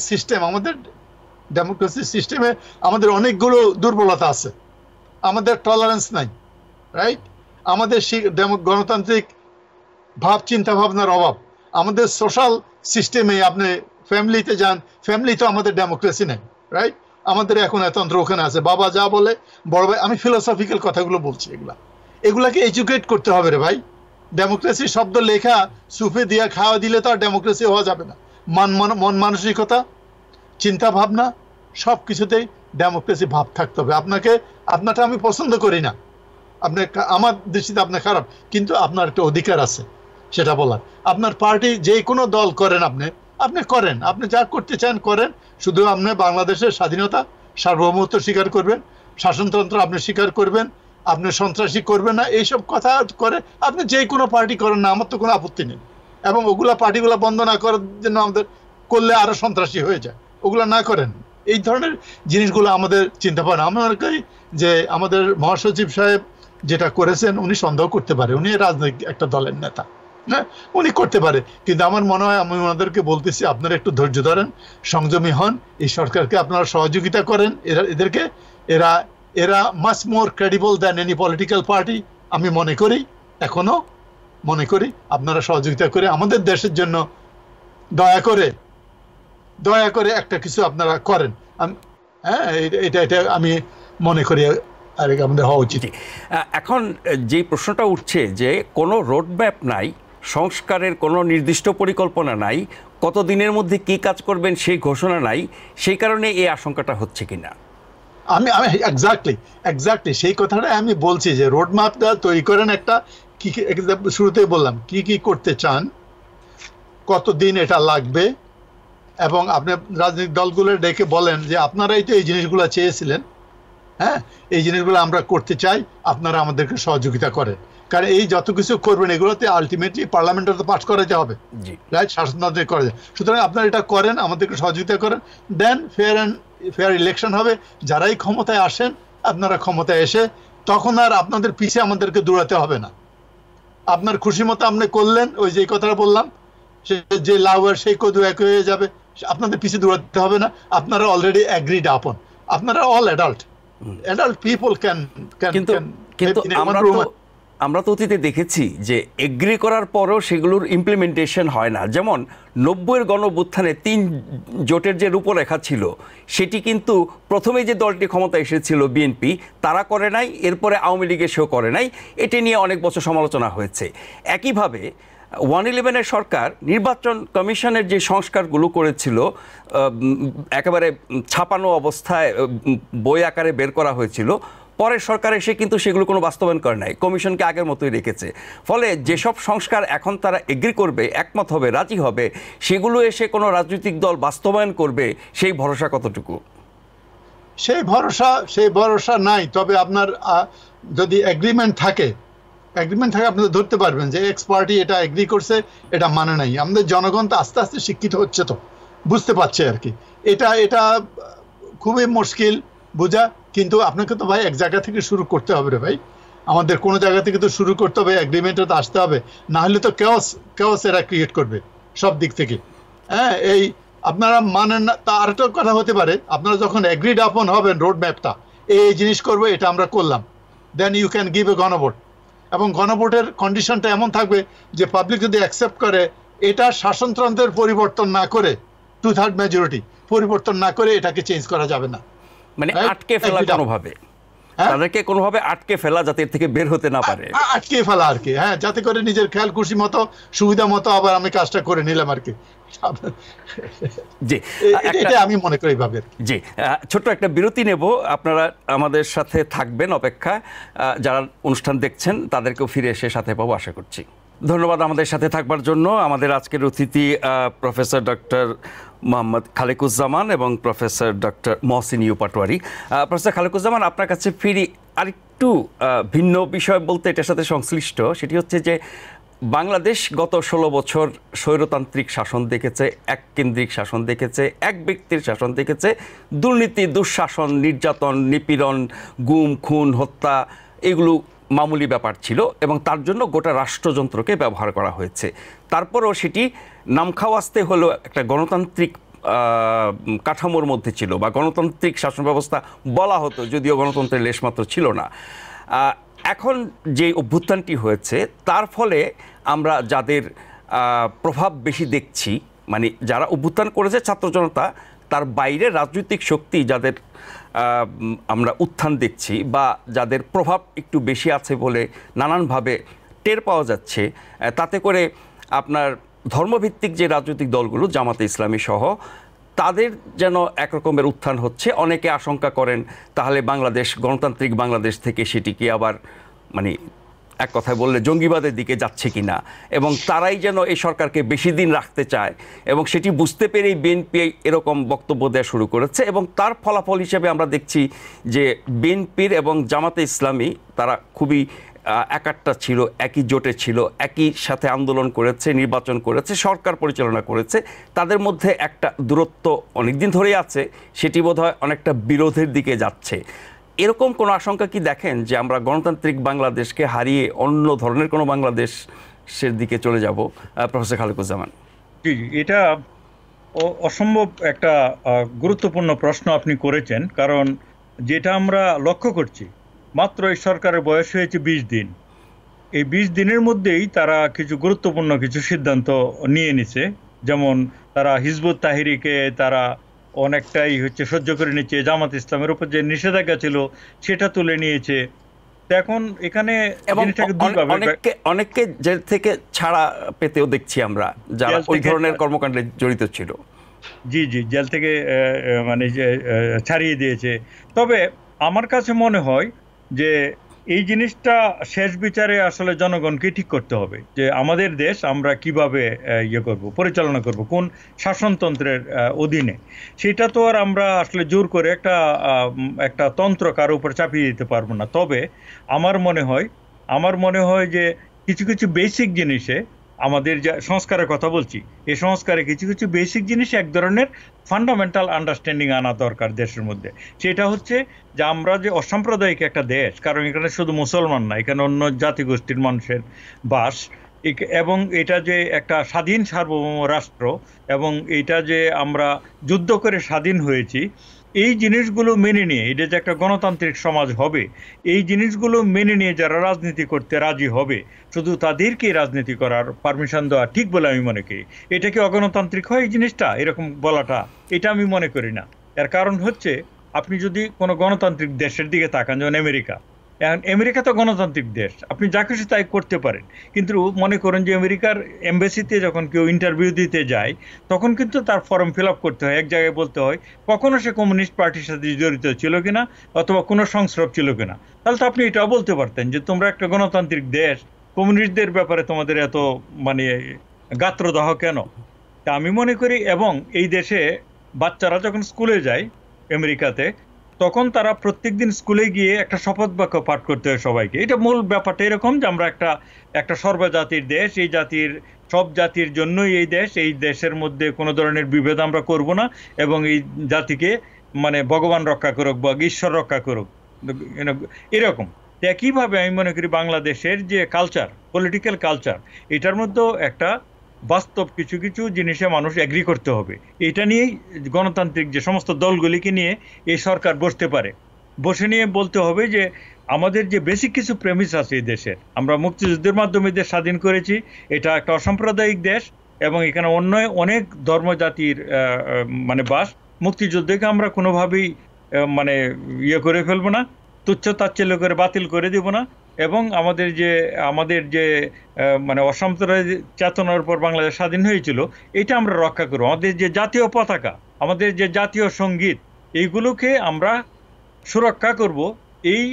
সিস্টেমে আমাদের অনেকগুলো দুর্বলতা আছে। আমাদের টলারেন্স নাই, রাইট? আমাদের গণতান্ত্রিক চিন্তা ভাবনার অভাব। আমাদের সোশ্যাল সিস্টেমে আপনি ফ্যামিলিতে যান, ফ্যামিলি তো আমাদের ডেমোক্রেসি নেই, রাইট? আমাদের এখন এতন্ত্র ওখানে আছে, বাবা যা বলে বড় ভাই। আমি ফিলোসফিক্যাল কথাগুলো বলছি, এগুলাকে এডুকেট করতে হবে রে ভাই। ডেমোক্রেসি শব্দ লেখা সুফে দিয়া খাওয়া দিলে তো আর ডেমোক্রেসি হওয়া যাবে না। মন মানসিকতা, চিন্তা ভাবনা, সব কিছুতেই ডেমোক্রেসি ভাব থাকতে হবে। আপনারটা আমি পছন্দ করি না, আমার দৃষ্টিতে আপনার খারাপ, কিন্তু আপনার একটা অধিকার আছে সেটা বলার। আপনার পার্টি যে কোনো দল করেন, আপনি করেন, আপনি যা করতে চান করেন, শুধু আপনি বাংলাদেশের স্বাধীনতা সার্বভৌমত্ব স্বীকার করবেন, শাসনতন্ত্র আপনি স্বীকার করবেন, আপনি সন্ত্রাসী করবেন না, এইসব কথা করে আপনি যে কোনো পার্টি করেন না, আমার তো কোনো আপত্তি নেই। এবং ওগুলা পার্টিগুলো বন্ধ না করার জন্য আমাদের করলে আরো সন্ত্রাসী হয়ে যায়, ওগুলা না করেন। এই ধরনের জিনিসগুলো আমাদের চিন্তা ভাবনা। আমি মনে করি যে আমাদের মহাসচিব সাহেব যেটা করেছেন, উনি সন্দেহ করতে পারে, উনি রাজনৈতিক একটা দলের নেতা, হ্যাঁ, উনি করতে পারে, কিন্তু আমার মনে হয়, আমি ওনাদেরকে বলতেছি, আপনারা একটু ধৈর্য ধরেন, সংযমী হন, এই সরকারকে আপনারা সহযোগিতা করেন। এরা much more credible than any political party. আমি এখনো মনে করি আপনারা সহযোগিতা করে আমাদের দেশের জন্য দয়া করে একটা কিছু আপনারা করেন। হ্যাঁ, এটা আমি মনে করি আমাদের হওয়া উচিত। এখন যে প্রশ্নটা উঠছে যে কোনো রোডম্যাপ নাই, সংস্কারের কোনো নির্দিষ্ট পরিকল্পনা নাই, কত দিনের মধ্যে কি কাজ করবেন সেই ঘোষণা নাই, সেই কারণে এই আশঙ্কাটা হচ্ছে কিনা? আমি এক্স্যাক্টলি সেই কথাটাই আমি বলছি, যে রোডম্যাপটা তৈরি করেন একটা, কি শুরুতেই বললাম কি কি করতে চান, কতদিন এটা লাগবে, এবং আপনি রাজনৈতিক দলগুলো ডেকে বলেন যে আপনারাই তো এই জিনিসগুলো চেয়েছিলেন, হ্যাঁ, এই জিনিসগুলো আমরা করতে চাই, আপনারা আমাদেরকে সহযোগিতা করেন। কারণ এই যত কিছু করবেন এগুলোতে আলটিমেটলি পার্লামেন্টে তো পাস করাতে হবে, রাইট? শাসনতন্ত্রে করে যায়। সুতরাং আপনারা এটা করেন, আমাদেরকে সহযোগিতা করেন, দেন ফেয়ার ইলেকশন হবে। যারাই ক্ষমতায় আসেন, আপনারা ক্ষমতায় এসে তখন আর আপনাদের পিছিয়ে আমাদেরকে দৌড়াতে হবে না। আপনার খুশি মতো আপনি করলেন, ওই যে কথাটা বললাম, যে লাউ আর সেই কদু এক হয়ে যাবে, আপনাদের পিছিয়ে দৌড়াতে হবে না। আপনারা অলরেডি অ্যাগ্রিড আপন, আপনারা অল অ্যাডাল্ট পিপল ক্যান। কিন্তু আমরা তো অতীতে দেখেছি যে এগ্রি করার পরও সেগুলোর ইমপ্লিমেন্টেশন হয় না। যেমন 90-এর গণঅভ্যুত্থানে 3 জোটের যে রূপরেখা ছিল, সেটি কিন্তু প্রথমে যে দলটি ক্ষমতা এসেছিল বিএনপি, তারা করে নাই, এরপরে আওয়ামী লীগ এসেও করে নাই। এটি নিয়ে অনেক বছর সমালোচনা হয়েছে। একইভাবে 111-এর সরকার নির্বাচন কমিশনের যে সংস্কারগুলো করেছিল, একেবারে ছাপানো অবস্থায় বই আকারে বের করা হয়েছিল, পরের সরকার এসে কিন্তু সেগুলো কোনো বাস্তবায়ন করে নাই, কমিশনকে আগের মতোই রেখেছে। ফলে যেসব সংস্কার এখন তারা এগ্রি করবে, একমত হবে, রাজি হবে, সেগুলো এসে কোনো রাজনৈতিক দল বাস্তবায়ন করবে, সেই ভরসা কতটুকু? সেই ভরসা নাই। তবে আপনার যদি এগ্রিমেন্ট থাকে আপনি তো ধরতে পারবেন যে এক্স পার্টি এটা এগ্রি করছে, এটা মানে নাই। আমাদের জনগণ তো আস্তে আস্তে শিক্ষিত হচ্ছে, তো বুঝতে পারছে আর কি। এটা খুবই মুশকিল বোঝা, কিন্তু আপনাকে তো ভাই এক জায়গা থেকে শুরু করতে হবে রে ভাই। আমাদের কোনো জায়গা থেকে তো শুরু করতে হবে, এগ্রিমেন্টে তো আসতে হবে, না হলে তো কেওস এরা ক্রিয়েট করবে সব দিক থেকে। হ্যাঁ, এই আপনারা মানেন না, তা আরেকটা কথা হতে পারে, আপনারা যখন এগ্রিড আপন হবেন রোড ম্যাপটা, এই জিনিস করবো, এটা আমরা করলাম, then you can give a গণভোট। এবং গণভোটের কন্ডিশনটা এমন থাকবে যে পাবলিক যদি অ্যাকসেপ্ট করে, এটা শাসনতন্ত্রের পরিবর্তন না করে, 2/3 মেজরিটি পরিবর্তন না করে এটাকে চেঞ্জ করা যাবে না। মানে আটকে ফেলা কোনোভাবে, তাদেরকে কোনোভাবে আটকে ফেলা, যাতে এর থেকে বের হতে না পারে, আটকে ফেলা আর কি। হ্যাঁ, যাতে করে নিজের খেয়াল খুশি মতো, সুবিধা মতো আবার আমি কাজটা করে নিলাম আর কি। জি, এটা আমি মনে করি ভাবে। জি, ছোট্ট একটা বিরতি নেব, আপনারা আমাদের সাথে থাকবেন অপেক্ষায়। যারা অনুষ্ঠান দেখছেন তাদেরকেও ফিরে এসে সাথে পাবো আশা করছি। ধন্যবাদ আমাদের সাথে থাকবার জন্য। আমাদের আজকের অতিথি প্রফেসর ডক্টর মোহাম্মদ খালেকুজ্জামান এবং professor doctor Mohsin U Patwari. Professor Khalequzzaman, আপনার কাছে ফিরি। আরেকটু ভিন্ন বিষয় বলতে এটার সাথে সংশ্লিষ্ট, সেটি হচ্ছে যে বাংলাদেশ গত 16 বছর স্বৈরতান্ত্রিক শাসন দেখেছে, এককেন্দ্রিক শাসন দেখেছে, এক ব্যক্তির শাসন দেখেছে, দুর্নীতি, দুঃশাসন, নির্যাতন, নিপীড়ন, গুম, খুন, হত্যা, এগুলো মামুলি ব্যাপার ছিল এবং তার জন্য গোটা রাষ্ট্রযন্ত্রকে ব্যবহার করা হয়েছে। তারপরও সেটি নামখাওয়াস্তে হলো একটা গণতান্ত্রিক কাঠামোর মধ্যে ছিল, বা গণতান্ত্রিক শাসন ব্যবস্থা বলা হতো, যদিও গণতন্ত্রের লেশমাত্র ছিল না। এখন যে অভ্যুত্থানটি হয়েছে, তার ফলে আমরা যাদের প্রভাব বেশি দেখছি, মানে যারা অভ্যুত্থান করেছে ছাত্র জনতা, তার বাইরে রাজনৈতিক শক্তি যাদের আমরা উত্থান দেখছি, বা যাদের প্রভাব একটু বেশি আছে বলে নানানভাবে টের পাওয়া যাচ্ছে, তাতে করে আপনার ধর্মভিত্তিক যে রাজনৈতিক দলগুলো, জামাতে ইসলামী সহ, তাদের যেন একরকমের উত্থান হচ্ছে। অনেকে আশঙ্কা করেন তাহলে বাংলাদেশ, গণতান্ত্রিক বাংলাদেশ থেকে সেটি কি আবার, মানে এক কথায় বললে জঙ্গিবাদের দিকে যাচ্ছে কিনা, এবং তারাই যেন এই সরকারকে বেশি দিন রাখতে চায়, এবং সেটি বুঝতে পেরেই বিএনপি এরকম বক্তব্য দেওয়া শুরু করেছে। এবং তার ফলাফল হিসেবে আমরা দেখছি যে বিএনপির এবং জামাতে ইসলামী তারা খুবই একাট্টা ছিল, একই জোটে ছিল, একই সাথে আন্দোলন করেছে, নির্বাচন করেছে, সরকার পরিচালনা করেছে। তাদের মধ্যে একটা দূরত্ব অনেকদিন ধরেই আছে, সেটি বোধহয় অনেকটা বিরোধের দিকে যাচ্ছে। এরকম কোনো আশঙ্কা কি দেখেন যে আমরা গণতান্ত্রিক বাংলাদেশকে হারিয়ে অন্য ধরনের কোনো বাংলাদেশের দিকে চলে যাব? প্রফেসর খালেকুজ্জামান। জি, এটা অসম্ভব একটা গুরুত্বপূর্ণ প্রশ্ন আপনি করেছেন, কারণ যেটা আমরা লক্ষ্য করছি, মাত্র এই সরকারের বয়স হয়েছে 20 দিন। এই 20 দিনের মধ্যেই তারা কিছু গুরুত্বপূর্ণ কিছু সিদ্ধান্ত নিয়ে নিছে। যেমন তারা হিজবুত তাহরিরকে তারা অনেকটাই সহ্য করে নিচ্ছে, জামাত ইসলামের উপর যে নিষেধাজ্ঞা ছিল সেটা তুলে নিয়েছে। এখন এখানে অনেককে জেল থেকে ছাড়া পেতেও দেখছি আমরা, যারা ওই ধরনের কর্মকাণ্ডে জড়িত ছিল। জি, জেল থেকে মানে ছাড়িয়ে দিয়েছে। তবে আমার কাছে মনে হয় যে এই জিনিসটা শেষ বিচারে আসলে জনগণকে ঠিক করতে হবে, যে আমাদের দেশ আমরা কিভাবে করব, পরিচালনা করব, কোন শাসনতন্ত্রের অধীনে। সেটা তো আর আমরা আসলে জোর করে একটা তন্ত্র কারো উপর চাপিয়ে দিতে পারবো না। তবে আমার মনে হয় যে কিছু কিছু বেসিক জিনিসে, আমাদের যে সংস্কারের কথা বলছি, এই সংস্কারে কিছু কিছু বেসিক জিনিস এক ধরনের ফান্ডামেন্টাল আন্ডারস্ট্যান্ডিং আনা দরকার দেশের মধ্যে। সেটা হচ্ছে যে আমরা যে অসাম্প্রদায়িক একটা দেশ, কারণ এখানে শুধু মুসলমান না, এখানে অন্য জাতিগোষ্ঠীর মানুষের বাস, এবং এটা যে একটা স্বাধীন সার্বভৌম রাষ্ট্র, এবং এটা যে আমরা যুদ্ধ করে স্বাধীন হয়েছি, এই জিনিসগুলো মেনে নিয়ে এটা যে একটা গণতান্ত্রিক সমাজ হবে, এই জিনিসগুলো মেনে নিয়ে যারা রাজনীতি করতে রাজি হবে, শুধু তাদেরকে রাজনীতি করার পারমিশন দেওয়া ঠিক বলে আমি মনে করি। এটা কি অগণতান্ত্রিক হয় এই জিনিসটা, এরকম বলাটা? এটা আমি মনে করি না। এর কারণ হচ্ছে, আপনি যদি কোনো গণতান্ত্রিক দেশের দিকে তাকান, যেমন আমেরিকা, এখন আমেরিকা তো গণতান্ত্রিক দেশ, আপনি যা কিছু তাই করতে পারেন, কিন্তু মনে করেন যে আমেরিকার এমবাসিতে যখন কেউ ইন্টারভিউ দিতে যায় তখন কিন্তু তার ফর্ম ফিল আপ করতে হয়, এক জায়গায় বলতে হয় কখনো সে কমিউনিস্ট পার্টির সাথে জড়িত ছিল কিনা অথবা কোনো সংস্রব ছিল কিনা। তাহলে তো আপনি এটাও বলতে পারতেন যে তোমরা একটা গণতান্ত্রিক দেশ, কমিউনিস্টদের ব্যাপারে তোমাদের এত মানে গাত্রদাহ কেন। তা আমি মনে করি, এবং এই দেশে বাচ্চারা যখন স্কুলে যায় আমেরিকাতে, তখন তারা প্রত্যেকদিন স্কুলে গিয়ে একটা শপথ বাক্য পাঠ করতে হয় সবাইকে। এটা মূল ব্যাপারটা এরকম যে আমরা একটা সর্বজাতির দেশ, এই জাতির সব জাতির জন্যই এই দেশ, এই দেশের মধ্যে কোনো ধরনের বিভেদ আমরা করব না, এবং এই জাতিকে মানে ভগবান রক্ষা করুক বা ঈশ্বর রক্ষা করুক, এরকম। একইভাবে আমি মনে করি বাংলাদেশের যে কালচার, পলিটিক্যাল কালচার, এটার মধ্যেও একটা বাস্তব কিছু কিছু জিনিসে মানুষ এগ্রি করতে হবে। এটা নিয়েই গণতান্ত্রিক যে সমস্ত দলগুলিকে নিয়ে এই সরকার বসতে পারে, বসে নিয়ে বলতে হবে যে আমাদের যে বেসিক কিছু প্রেমিস আছে এই দেশের, আমরা মুক্তিযুদ্ধের মাধ্যমে দেশ স্বাধীন করেছি, এটা একটা অসাম্প্রদায়িক দেশ এবং এখানে অন্য অনেক ধর্মজাতির মানে বাস। মুক্তিযুদ্ধকে আমরা কোনোভাবেই মানে করে ফেলবো না, তুচ্ছ তাচ্ছিল্য করে বাতিল করে দিব না, এবং আমাদের যে মানে অসাম্প্রদায়িক চেতনার উপর বাংলাদেশ স্বাধীন হয়েছিল এটা আমরা রক্ষা করব। আমাদের যে জাতীয় পতাকা, আমাদের যে জাতীয় সঙ্গীত, এইগুলোকে আমরা সুরক্ষা করব, এই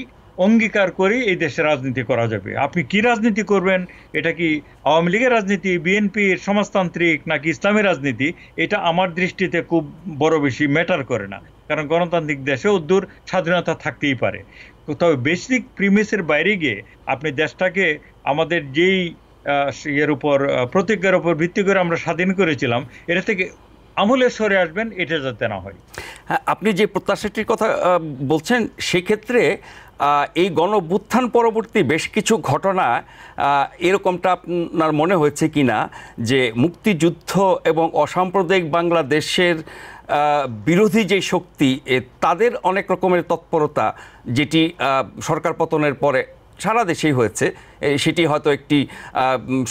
অঙ্গীকার করে এই দেশে রাজনীতি করা যাবে। আপনি কি রাজনীতি করবেন, এটা কি আওয়ামী লীগের রাজনীতি, বিএনপির সমাজতান্ত্রিক নাকি ইসলামী রাজনীতি, এটা আমার দৃষ্টিতে খুব বড় বেশি ম্যাটার করে না, কারণ গণতান্ত্রিক দেশে উদ্দূর স্বাধীনতা থাকতেই পারে। তবে বেসিক প্রিমিসের বাইরে গিয়ে আপনি দেশটাকে আমাদের যেই এর উপর প্রতিজ্ঞার উপর ভিত্তি করে আমরা স্বাধীন করেছিলাম, এটা থেকে আমলে সরে আসবেন, এটা যাতে না হয়। হ্যাঁ, আপনি যে প্রত্যাশাটির কথা বলছেন সেক্ষেত্রে এই গণঅভ্যুত্থান পরবর্তী বেশ কিছু ঘটনা এরকমটা আপনার মনে হয়েছে কিনা যে মুক্তিযুদ্ধ এবং অসাম্প্রদায়িক বাংলাদেশের বিরোধী যে শক্তি তাদের অনেক রকমের তৎপরতা যেটি সরকার পতনের পরে সারা দেশেই হয়েছে, সেটি হয়তো একটি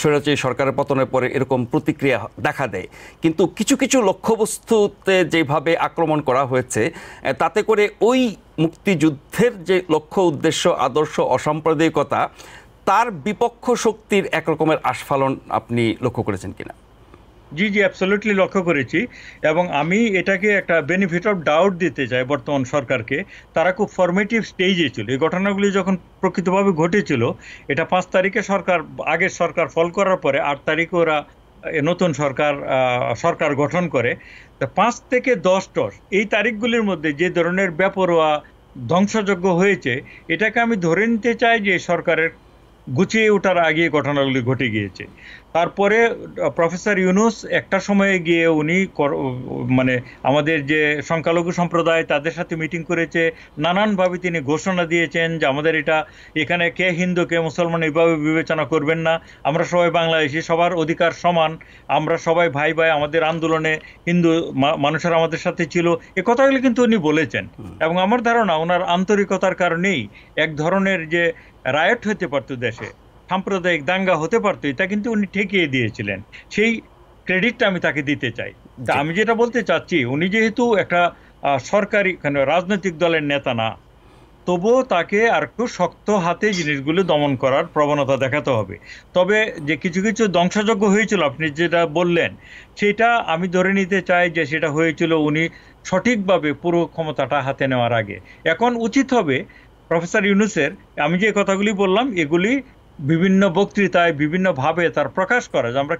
স্বৈরাচারী সরকারের পতনের পরে এরকম প্রতিক্রিয়া দেখা দেয়, কিন্তু কিছু কিছু লক্ষ্যবস্তুতে যেভাবে আক্রমণ করা হয়েছে তাতে করে ওই মুক্তিযুদ্ধের যে লক্ষ্য উদ্দেশ্য আদর্শ অসাম্প্রদায়িকতা তার বিপক্ষ শক্তির একরকমের আস্ফালন আপনি লক্ষ্য করেছেন কিনা? জি জি, অ্যাবসলিউটলি লক্ষ্য করেছি, এবং আমি এটাকে একটা বেনিফিট অফ ডাউট দিতে চাই বর্তমান সরকারকে। তারা খুব ফরমেটিভ স্টেজে ছিল, এই ঘটনাগুলি যখন প্রকৃতভাবে ঘটেছিল, এটা 5 তারিখে আগের সরকার ফল করার পরে 8 তারিখে ওরা নতুন সরকার গঠন করে। 5 থেকে 10 এই তারিখগুলির মধ্যে যে ধরনের বেপরোয়া ধ্বংসযজ্ঞ হয়েছে, এটাকে আমি ধরে নিতে চাই যে সরকারের গুছিয়ে ওঠার আগে ঘটনাগুলি ঘটে গিয়েছে। তারপরে প্রফেসর ইউনূস একটা সময়ে গিয়ে উনি মানে আমাদের যে সংখ্যালঘু সম্প্রদায় তাদের সাথে মিটিং করেছে, নানানভাবে তিনি ঘোষণা দিয়েছেন যে আমাদের এখানে কে হিন্দু কে মুসলমান এইভাবে বিবেচনা করবেন না, আমরা সবাই বাংলাদেশি, সবার অধিকার সমান, আমরা সবাই ভাই ভাই, আমাদের আন্দোলনে হিন্দু মানুষের আমাদের সাথে ছিল, এ কথাগুলি কিন্তু উনি বলেছেন। এবং আমার ধারণা ওনার আন্তরিকতার কারণেই এক ধরনের যে রায়ট হতে পারতো দেশে, সাম্প্রদায়িক দাঙ্গা হতে পারতো, এটা কিন্তু উনি ঠেকিয়ে দিয়েছিলেন। সেই ক্রেডিটটা আমি তাকে দিতে চাই। তা আমি যেটা বলতে চাচ্ছি, উনি যেহেতু একটা সরকারি রাজনৈতিক দলের নেতা না, তবুও তাকে আর একটু শক্ত হাতে জিনিসগুলো দমন করার প্রবণতা দেখাতে হবে। তবে যে কিছু কিছু ধ্বংসযজ্ঞ হয়েছিল আপনি যেটা বললেন, সেটা আমি ধরে নিতে চাই যে সেটা হয়েছিল উনি সঠিকভাবে পুরো ক্ষমতাটা হাতে নেওয়ার আগে। এখন উচিত হবে প্রফেসর ইউনূসের, আমি যে কথাগুলি বললাম এগুলি বিভিন্ন বক্তৃতায় বিভিন্নভাবে তার প্রকাশ করা, যে আমরা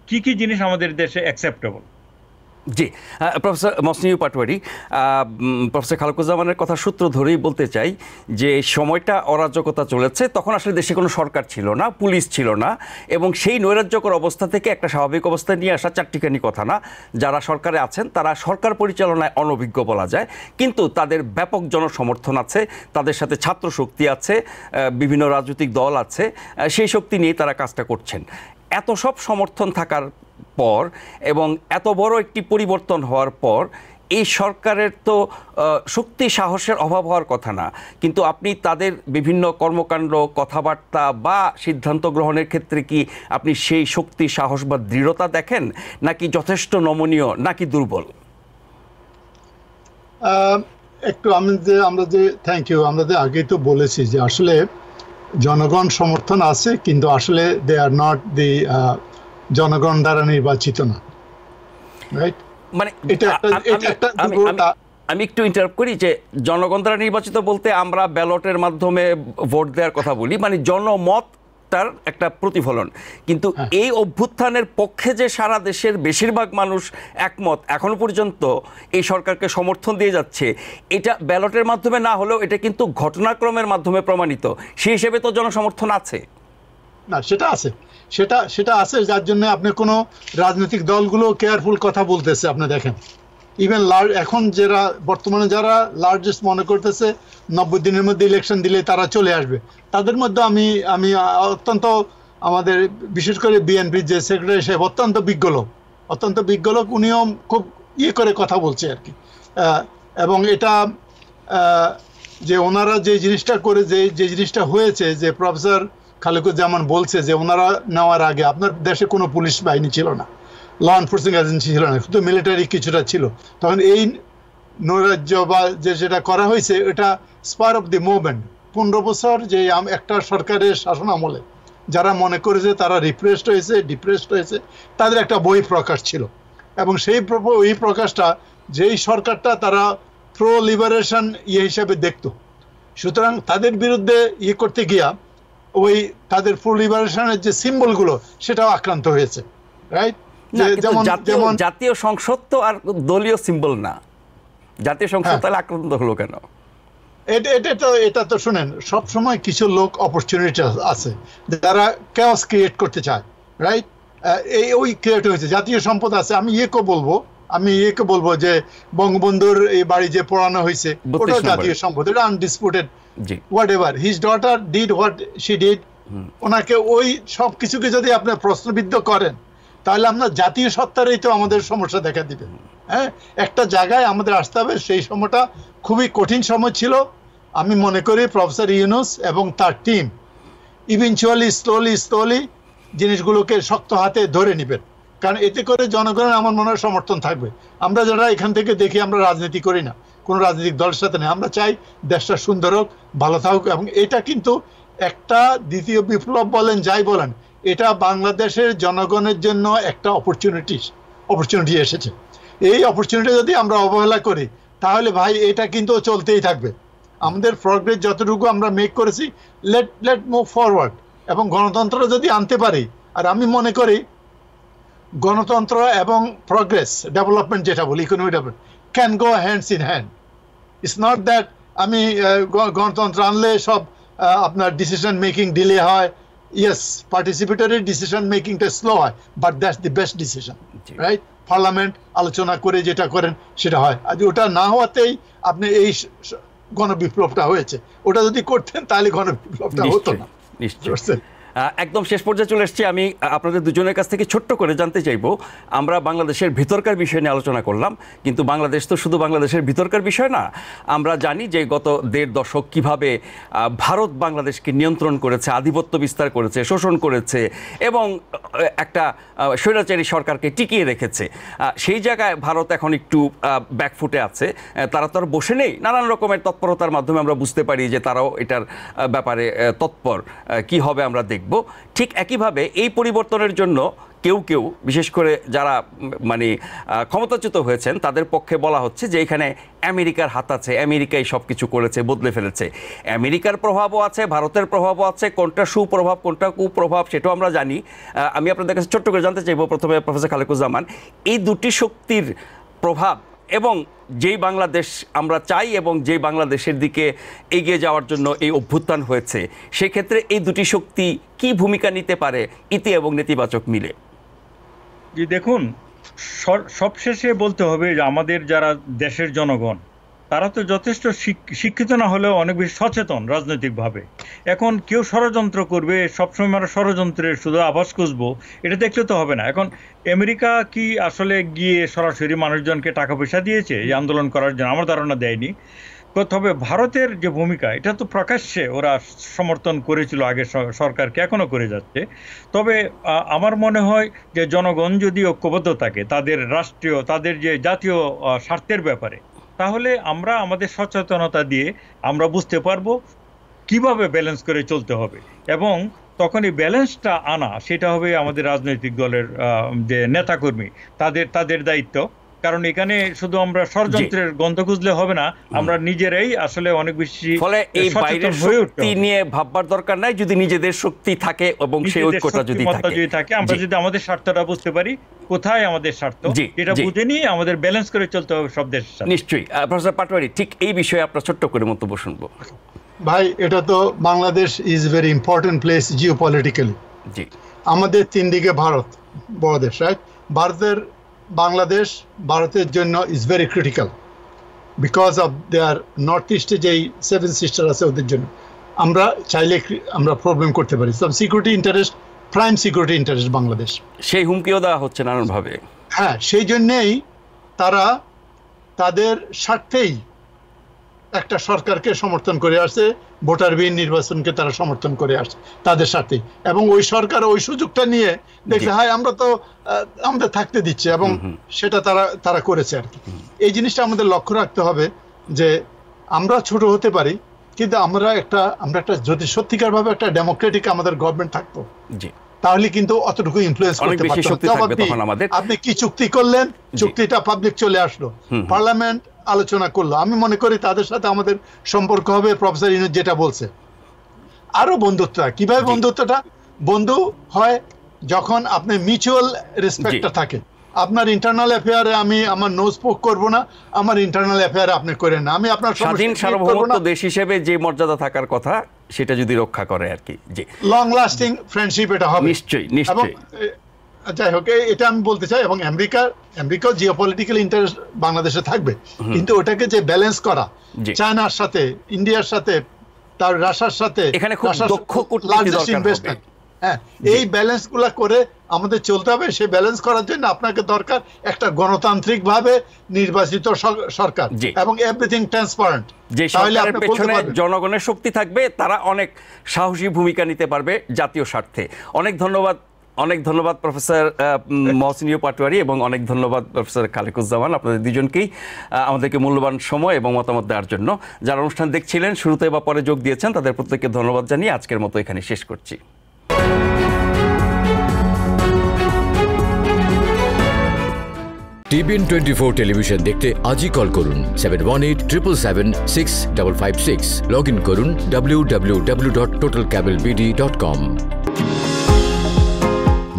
কি কি জিনিস আমাদের দেশে অ্যাকসেপ্টেবল। জি, প্রফেসর মসনিউ পাটোয়ারি, প্রফেসর খালেকুজ্জামানের কথা সূত্র ধরেই বলতে চাই যে সময়টা অরাজকতা চলেছে, তখন আসলে দেশে কোনো সরকার ছিল না, পুলিশ ছিল না, এবং সেই নৈরাজ্যকর অবস্থা থেকে একটা স্বাভাবিক অবস্থায় নিয়ে আসা চারটিখানি কথা না। যারা সরকারে আছেন তারা সরকার পরিচালনায় অনভিজ্ঞ বলা যায়, কিন্তু তাদের ব্যাপক জনসমর্থন আছে, তাদের সাথে ছাত্র শক্তি আছে, বিভিন্ন রাজনৈতিক দল আছে, সেই শক্তি নিয়ে তারা কাজটা করছেন। এত সব সমর্থন থাকার পর এবং এত বড় একটি পরিবর্তন হওয়ার পর এই সরকারের তো শক্তি সাহসের অভাব হওয়ার কথা না, কিন্তু আপনি তাদের বিভিন্ন কর্মকাণ্ড, কথাবার্তা বা সিদ্ধান্ত গ্রহণের ক্ষেত্রে কি আপনি সেই শক্তি সাহস বা দৃঢ়তা দেখেন, নাকি যথেষ্ট নমনীয়, নাকি দুর্বল? একটু আমরা যে থ্যাংক ইউ, আমরা যে আগেই তো বলেছি যে আসলে জনগণ সমর্থন আছে, কিন্তু আসলে দে আর নট দি জনগণ দ্বারা নির্বাচিত না, রাইট? মানে এটা একটা আমি একটু ইন্টারাপ্ট করি যে জনগণ দ্বারা নির্বাচিত বলতে আমরা ব্যালটের মাধ্যমে ভোট দেওয়ার কথা বলি, মানে জনমত তার একটা প্রতিফলন। কিন্তু এই অভ্যুত্থানের পক্ষে যে সারা দেশের বেশিরভাগ মানুষ একমত, এখনো পর্যন্ত এই সরকারকে সমর্থন দিয়ে যাচ্ছে, এটা ব্যালটের মাধ্যমে না হলেও এটা কিন্তু ঘটনাক্রমের মাধ্যমে প্রমাণিত। সেই হিসেবে তো জনসমর্থন আছে না, সেটা আছে, সেটা আছে, যার জন্য আপনি কোনো রাজনৈতিক দলগুলো কেয়ারফুল কথা বলতেছে। আপনি দেখেন ইভেন এখন বর্তমানে যারা লার্জেস্ট মনে করতেছে 90 দিনের মধ্যে ইলেকশন দিলে তারা চলে আসবে, তাদের মধ্যে আমি অত্যন্ত আমাদের বিশেষ করে বিএনপির যে সেক্রেটারি সাহেব অত্যন্ত বিজ্ঞ লোক, উনিও খুব করে কথা বলছে আর কি। এবং এটা যে ওনারা যে জিনিসটা করে, যে জিনিসটা হয়েছে, যে প্রফেসর খালেকুজ্জামান বলছে যে ওনারা নেওয়ার আগে আপনার দেশে কোনো পুলিশ বাহিনী ছিল না, ল এনফোর্সিং এজেন্সি ছিল না, শুধু মিলিটারি কিছুটা ছিল। তখন এই নৈরাজ্য বা যেটা করা হয়েছে এটা স্পার অফ দি মুভমেন্ট। 15 বছর যে একটা সরকারের শাসন আমলে যারা মনে করেছে তারা ডিপ্রেসড হয়েছে, তাদের একটা বই প্রকাশ ছিল, এবং সেই ওই প্রকাশটা যেই সরকারটা তারা প্রো লিবারেশন হিসাবে দেখতো। সুতরাং তাদের বিরুদ্ধে করতে গিয়া তাদের প্রো লিবারেশনের যে সিম্বলগুলো সেটাও আক্রান্ত হয়েছে, রাইট? যেমন জাতীয় সংসদ তো আর দলীয় সিম্বল না, জাতীয় সংসদ তাহলে আক্রান্ত হলো কেন? এটা তো শুনেন, সব সময় কিছু লোক অপরচুনিটি আছে যারা chaos ক্রিয়েট করতে চায়, রাইট? ওই ক্রিয়েট হয়েছে, জাতীয় সম্পদ আছে। আমি বলবো যে বঙ্গবন্ধুর এই বাড়ি যে পড়ানো হয়েছে ওটা জাতীয় সম্পদ, এটা undisputed. Whatever his daughter did what she did, ওনাকে ওই সব কিছুকে যদি আপনি প্রশ্নবিদ্ধ করেন তাহলে আমরা জাতীয় সত্তারই তো আমাদের সমস্যা দেখা দিবে। হ্যাঁ, একটা জায়গায় আমাদের আসতে হবে, সেই সময়টা খুবই কঠিন সময় ছিল। আমি মনে করি প্রফেসর ইউনূস এবং তার টিম ইভেনচুয়ালি স্লোলি জিনিসগুলোকে শক্ত হাতে ধরে নেবেন, কারণ এতে করে জনগণের আমার মনে হয় সমর্থন থাকবে। আমরা যারা এখান থেকে দেখি, আমরা রাজনীতি করি না, কোনো রাজনৈতিক দলের সাথে নেই, আমরা চাই দেশটা সুন্দর হোক, ভালো থাকুক। এবং এটা কিন্তু একটা দ্বিতীয় বিপ্লব বলেন, যাই বলেন, এটা বাংলাদেশের জনগণের জন্য একটা অপরচুনিটি এসেছে। এই অপরচুনিটি যদি আমরা অবহেলা করি তাহলে ভাই এটা কিন্তু চলতেই থাকবে। আমাদের প্রগ্রেস যতটুকু আমরা মেক করেছি, লেট মুভ ফরওয়ার্ড, এবং গণতন্ত্র যদি আনতে পারি। আর আমি মনে করি গণতন্ত্র এবং প্রগ্রেস, ডেভেলপমেন্ট যেটা বলি, economic development can go hands in hand. It's not that আমি গণতন্ত্র আনলে সব আপনার ডিসিশন মেকিং ডিলে হয়। ইয়েস, পার্টিসিপেটরি ডিসিশন মেকিংটা স্লো হয়, but that's the best decision, right? Parliament আলোচনা করে যেটা করেন সেটা হয়। আর ওটা না হওয়াতেই আপনি এই গণবিপ্লবটা হয়েছে। ওটা যদি করতেন তাহলে গণবিপ্লবটা হতো না। নিশ্চয়ই। একদম শেষ পর্যায়ে চলে এসেছি। আমি আপনাদের দুজনের কাছ থেকে ছোট্ট করে জানতে চাইবো, আমরা বাংলাদেশের ভিতরকার বিষয় নিয়ে আলোচনা করলাম, কিন্তু বাংলাদেশ তো শুধু বাংলাদেশের ভিতরকার বিষয় না। আমরা জানি যে গত 1.5 দশক কিভাবে ভারত বাংলাদেশকে নিয়ন্ত্রণ করেছে, আধিপত্য বিস্তার করেছে, শোষণ করেছে এবং একটা স্বৈরাচারী সরকারকে টিকিয়ে রেখেছে। সেই জায়গায় ভারত এখন একটু ব্যাকফুটে আছে। তারা তো আর বসে নেই, নানান রকমের তৎপরতার মাধ্যমে আমরা বুঝতে পারি যে তারাও এটার ব্যাপারে তৎপর। কি হবে আমরা দেখব। ঠিক একইভাবে এই পরিবর্তনের জন্য কেউ বিশেষ করে যারা মানে ক্ষমতাচ্যুত হয়েছেন তাদের পক্ষে বলা হচ্ছে যে এখানে আমেরিকার হাত আছে, আমেরিকাই সব কিছু করেছে, বদলে ফেলেছে। আমেরিকার প্রভাবও আছে, ভারতের প্রভাবও আছে, কোনটা সুপ্রভাব কোনটা কুপ্রভাব সেটাও আমরা জানি। আমি আপনাদের কাছে ছোট্ট করে জানতে চাইব, প্রথমে প্রফেসর খালেকুজ্জামান, এই দুটি শক্তির প্রভাব এবং যেই বাংলাদেশ আমরা চাই এবং যেই বাংলাদেশের দিকে এগিয়ে যাওয়ার জন্য এই অভ্যুত্থান হয়েছে, সেক্ষেত্রে এই দুটি শক্তি কি ভূমিকা নিতে পারে ইতি এবং নেতিবাচক মিলে? জি দেখুন, সবশেষে বলতে হবে যে আমাদের যারা দেশের জনগণ তারা তো যথেষ্ট শিক্ষিত না হলেও অনেক বেশি সচেতন রাজনৈতিকভাবে। এখন কেউ ষড়যন্ত্র করবে, সবসময় আমরা ষড়যন্ত্রের শুধু আভাস খুঁজবো, এটা দেখলে তো হবে না। এখন আমেরিকা কি আসলে গিয়ে সরাসরি মানুষজনকে টাকা পয়সা দিয়েছে এই আন্দোলন করার জন্য? আমার ধারণা দেয়নি। তবে ভারতের যে ভূমিকা, এটা তো প্রকাশ্যে ওরা সমর্থন করেছিল আগে সরকারকে, এখনো করে যাচ্ছে। তবে আমার মনে হয় যে জনগণ যদি ঐক্যবদ্ধ থাকে তাদের রাষ্ট্রীয়, তাদের যে জাতীয় স্বার্থের ব্যাপারে, তাহলে আমরা আমাদের সচেতনতা দিয়ে আমরা বুঝতে পারবো কিভাবে ব্যালেন্স করে চলতে হবে, এবং তখন এই ব্যালেন্সটা আনা সেটা হবে আমাদের রাজনৈতিক দলের যে নেতাকর্মী তাদের দায়িত্ব। কারণ এখানে শুধু আমরা ষড়যন্ত্রের গন্ধ খুঁজলে হবে না, আমরা নিজেরাই আসলে অনেক বেশি ফলে এই বাইরের শক্তি নিয়ে ভাববার দরকার নাই, যদি নিজেদের শক্তি থাকে এবং সেই ঐক্যটা যদি থাকে, আমরা যদি আমাদের স্বার্থটা বুঝতে পারি কোথায় আমাদের স্বার্থ, এটা বুঝে নিয়ে আমাদের ব্যালেন্স করে চলতে হবে সব দেশের সাথে। নিশ্চয়ই। প্রফেসর পাটোয়ারি, ঠিক এই বিষয়ে আপনার ছোট্ট করে মন্তব্য শুনবো। ভাই, এটা তো Bangladesh is very important place geopolitically. জি, আমাদের তিন দিকে ভারত, বড় দেশ, রাইট? বাংলাদেশ ভারতের জন্য is very critical because of their north ইস্টে যেই 7 সিস্টার আছে ওদের জন্য আমরা চাইলে আমরা প্রবলেম করতে পারি। সব security interest, prime security interest Bangladesh, সেই হুমকিও দেওয়া হচ্ছে নানানভাবে। হ্যাঁ, সেই জন্যেই তারা তাদের স্বার্থেই একটা সরকারকে সমর্থন করে আসছে, ভোটারবিহীন নির্বাচনকে তারা সমর্থন করে আসছে তাদের স্বার্থেই, এবং ওই সরকার ওই সুযোগটা নিয়ে দেখলে হয় আমরা তো আমাদের থাকতে দিচ্ছে, এবং সেটা তারা করেছে আর কি। এই জিনিসটা আমাদের লক্ষ্য রাখতে হবে যে আমরা ছোট হতে পারি, কিন্তু আমরা একটা যদি সত্যিকারভাবে একটা ডেমোক্রেটিক আমাদের গভর্নমেন্ট থাকতো, তাহলে কিন্তু অতটুকু ইনফ্লুয়েন্স করতে পারতো। আপনি কি চুক্তি করলেন, চুক্তিটা পাবলিক চলে আসলো, পার্লামেন্ট আলোচনা করলো, আমি মনে করি তাদের সাথে আমাদের সম্পর্ক হবে প্রফেসর ইউনূস যেটা বলছে আরো বন্ধুত্ব। কিভাবে বন্ধুত্বটা বন্ধু হয়? যখন আপনি মিউচুয়াল রেসপেক্টটা থাকে। আপনার ইন্টারনাল অ্যাফেয়ারে আমি আমার নোজ পোক করব না, আমার ইন্টারনাল অ্যাফেয়ারে আপনি করেন না, আমি আপনার স্বাধীন সার্বভৌমত্ব দেশ হিসেবে যে মর্যাদা থাকার কথা সেটা যদি রক্ষা করে আর কি। জি, লং লাস্টিং ফ্রেন্ডশিপ এটা হবে নিশ্চয়ই নিশ্চয়ই। যাই হোক, এটা আমি বলতে চাই, এবং আমেরিকার জিওপলিটিক্যাল ইন্টারেস্ট বাংলাদেশে থাকবে, কিন্তু ওটাকে যে ব্যালেন্স করা, চায়নার সাথে, ইন্ডিয়ার সাথে, তার রাশিয়ার সাথে, এখানে খুব দক্ষ কূটনীতি দরকার হবে। হ্যাঁ, এই ব্যালেন্স গুলা করে আমাদের চলতে হবে। সেই ব্যালেন্স করার জন্য আপনাকে দরকার একটা গণতান্ত্রিক ভাবে নির্বাচিত সরকার, এবং এভরিথিং ট্রান্সপারেন্ট। যে সরকারের পেছনে জনগণের শক্তি থাকবে, তারা অনেক সাহসী ভূমিকা নিতে পারবে জাতীয় স্বার্থে। অনেক ধন্যবাদ প্রফেসর মহসিন ইউ পাটোয়ারি, এবং অনেক ধন্যবাদ প্রফেসর খালেকুজ্জামান, আপনাদের দুজনকেই আমাদেরকে মূল্যবান সময় এবং মতামত দেওয়ার জন্য। যারা অনুষ্ঠান দেখছিলেন, শুরুতে বা পরে যোগ দিয়েছেন, তাদের প্রত্যেককে ধন্যবাদ জানিয়ে আজকের মতো এখানে শেষ করছি। টিবিএন 24 টেলিভিশন দেখতে আজই কল করুন 7187776556। লগ ইন করুন www.totalcablebd.com।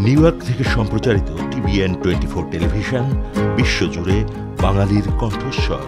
নিউ ইয়র্ক থেকে সম্প্রচারিত টিবিএন 24 টেলিভিশন বিশ্বজুড়ে বাঙালির কণ্ঠস্বর।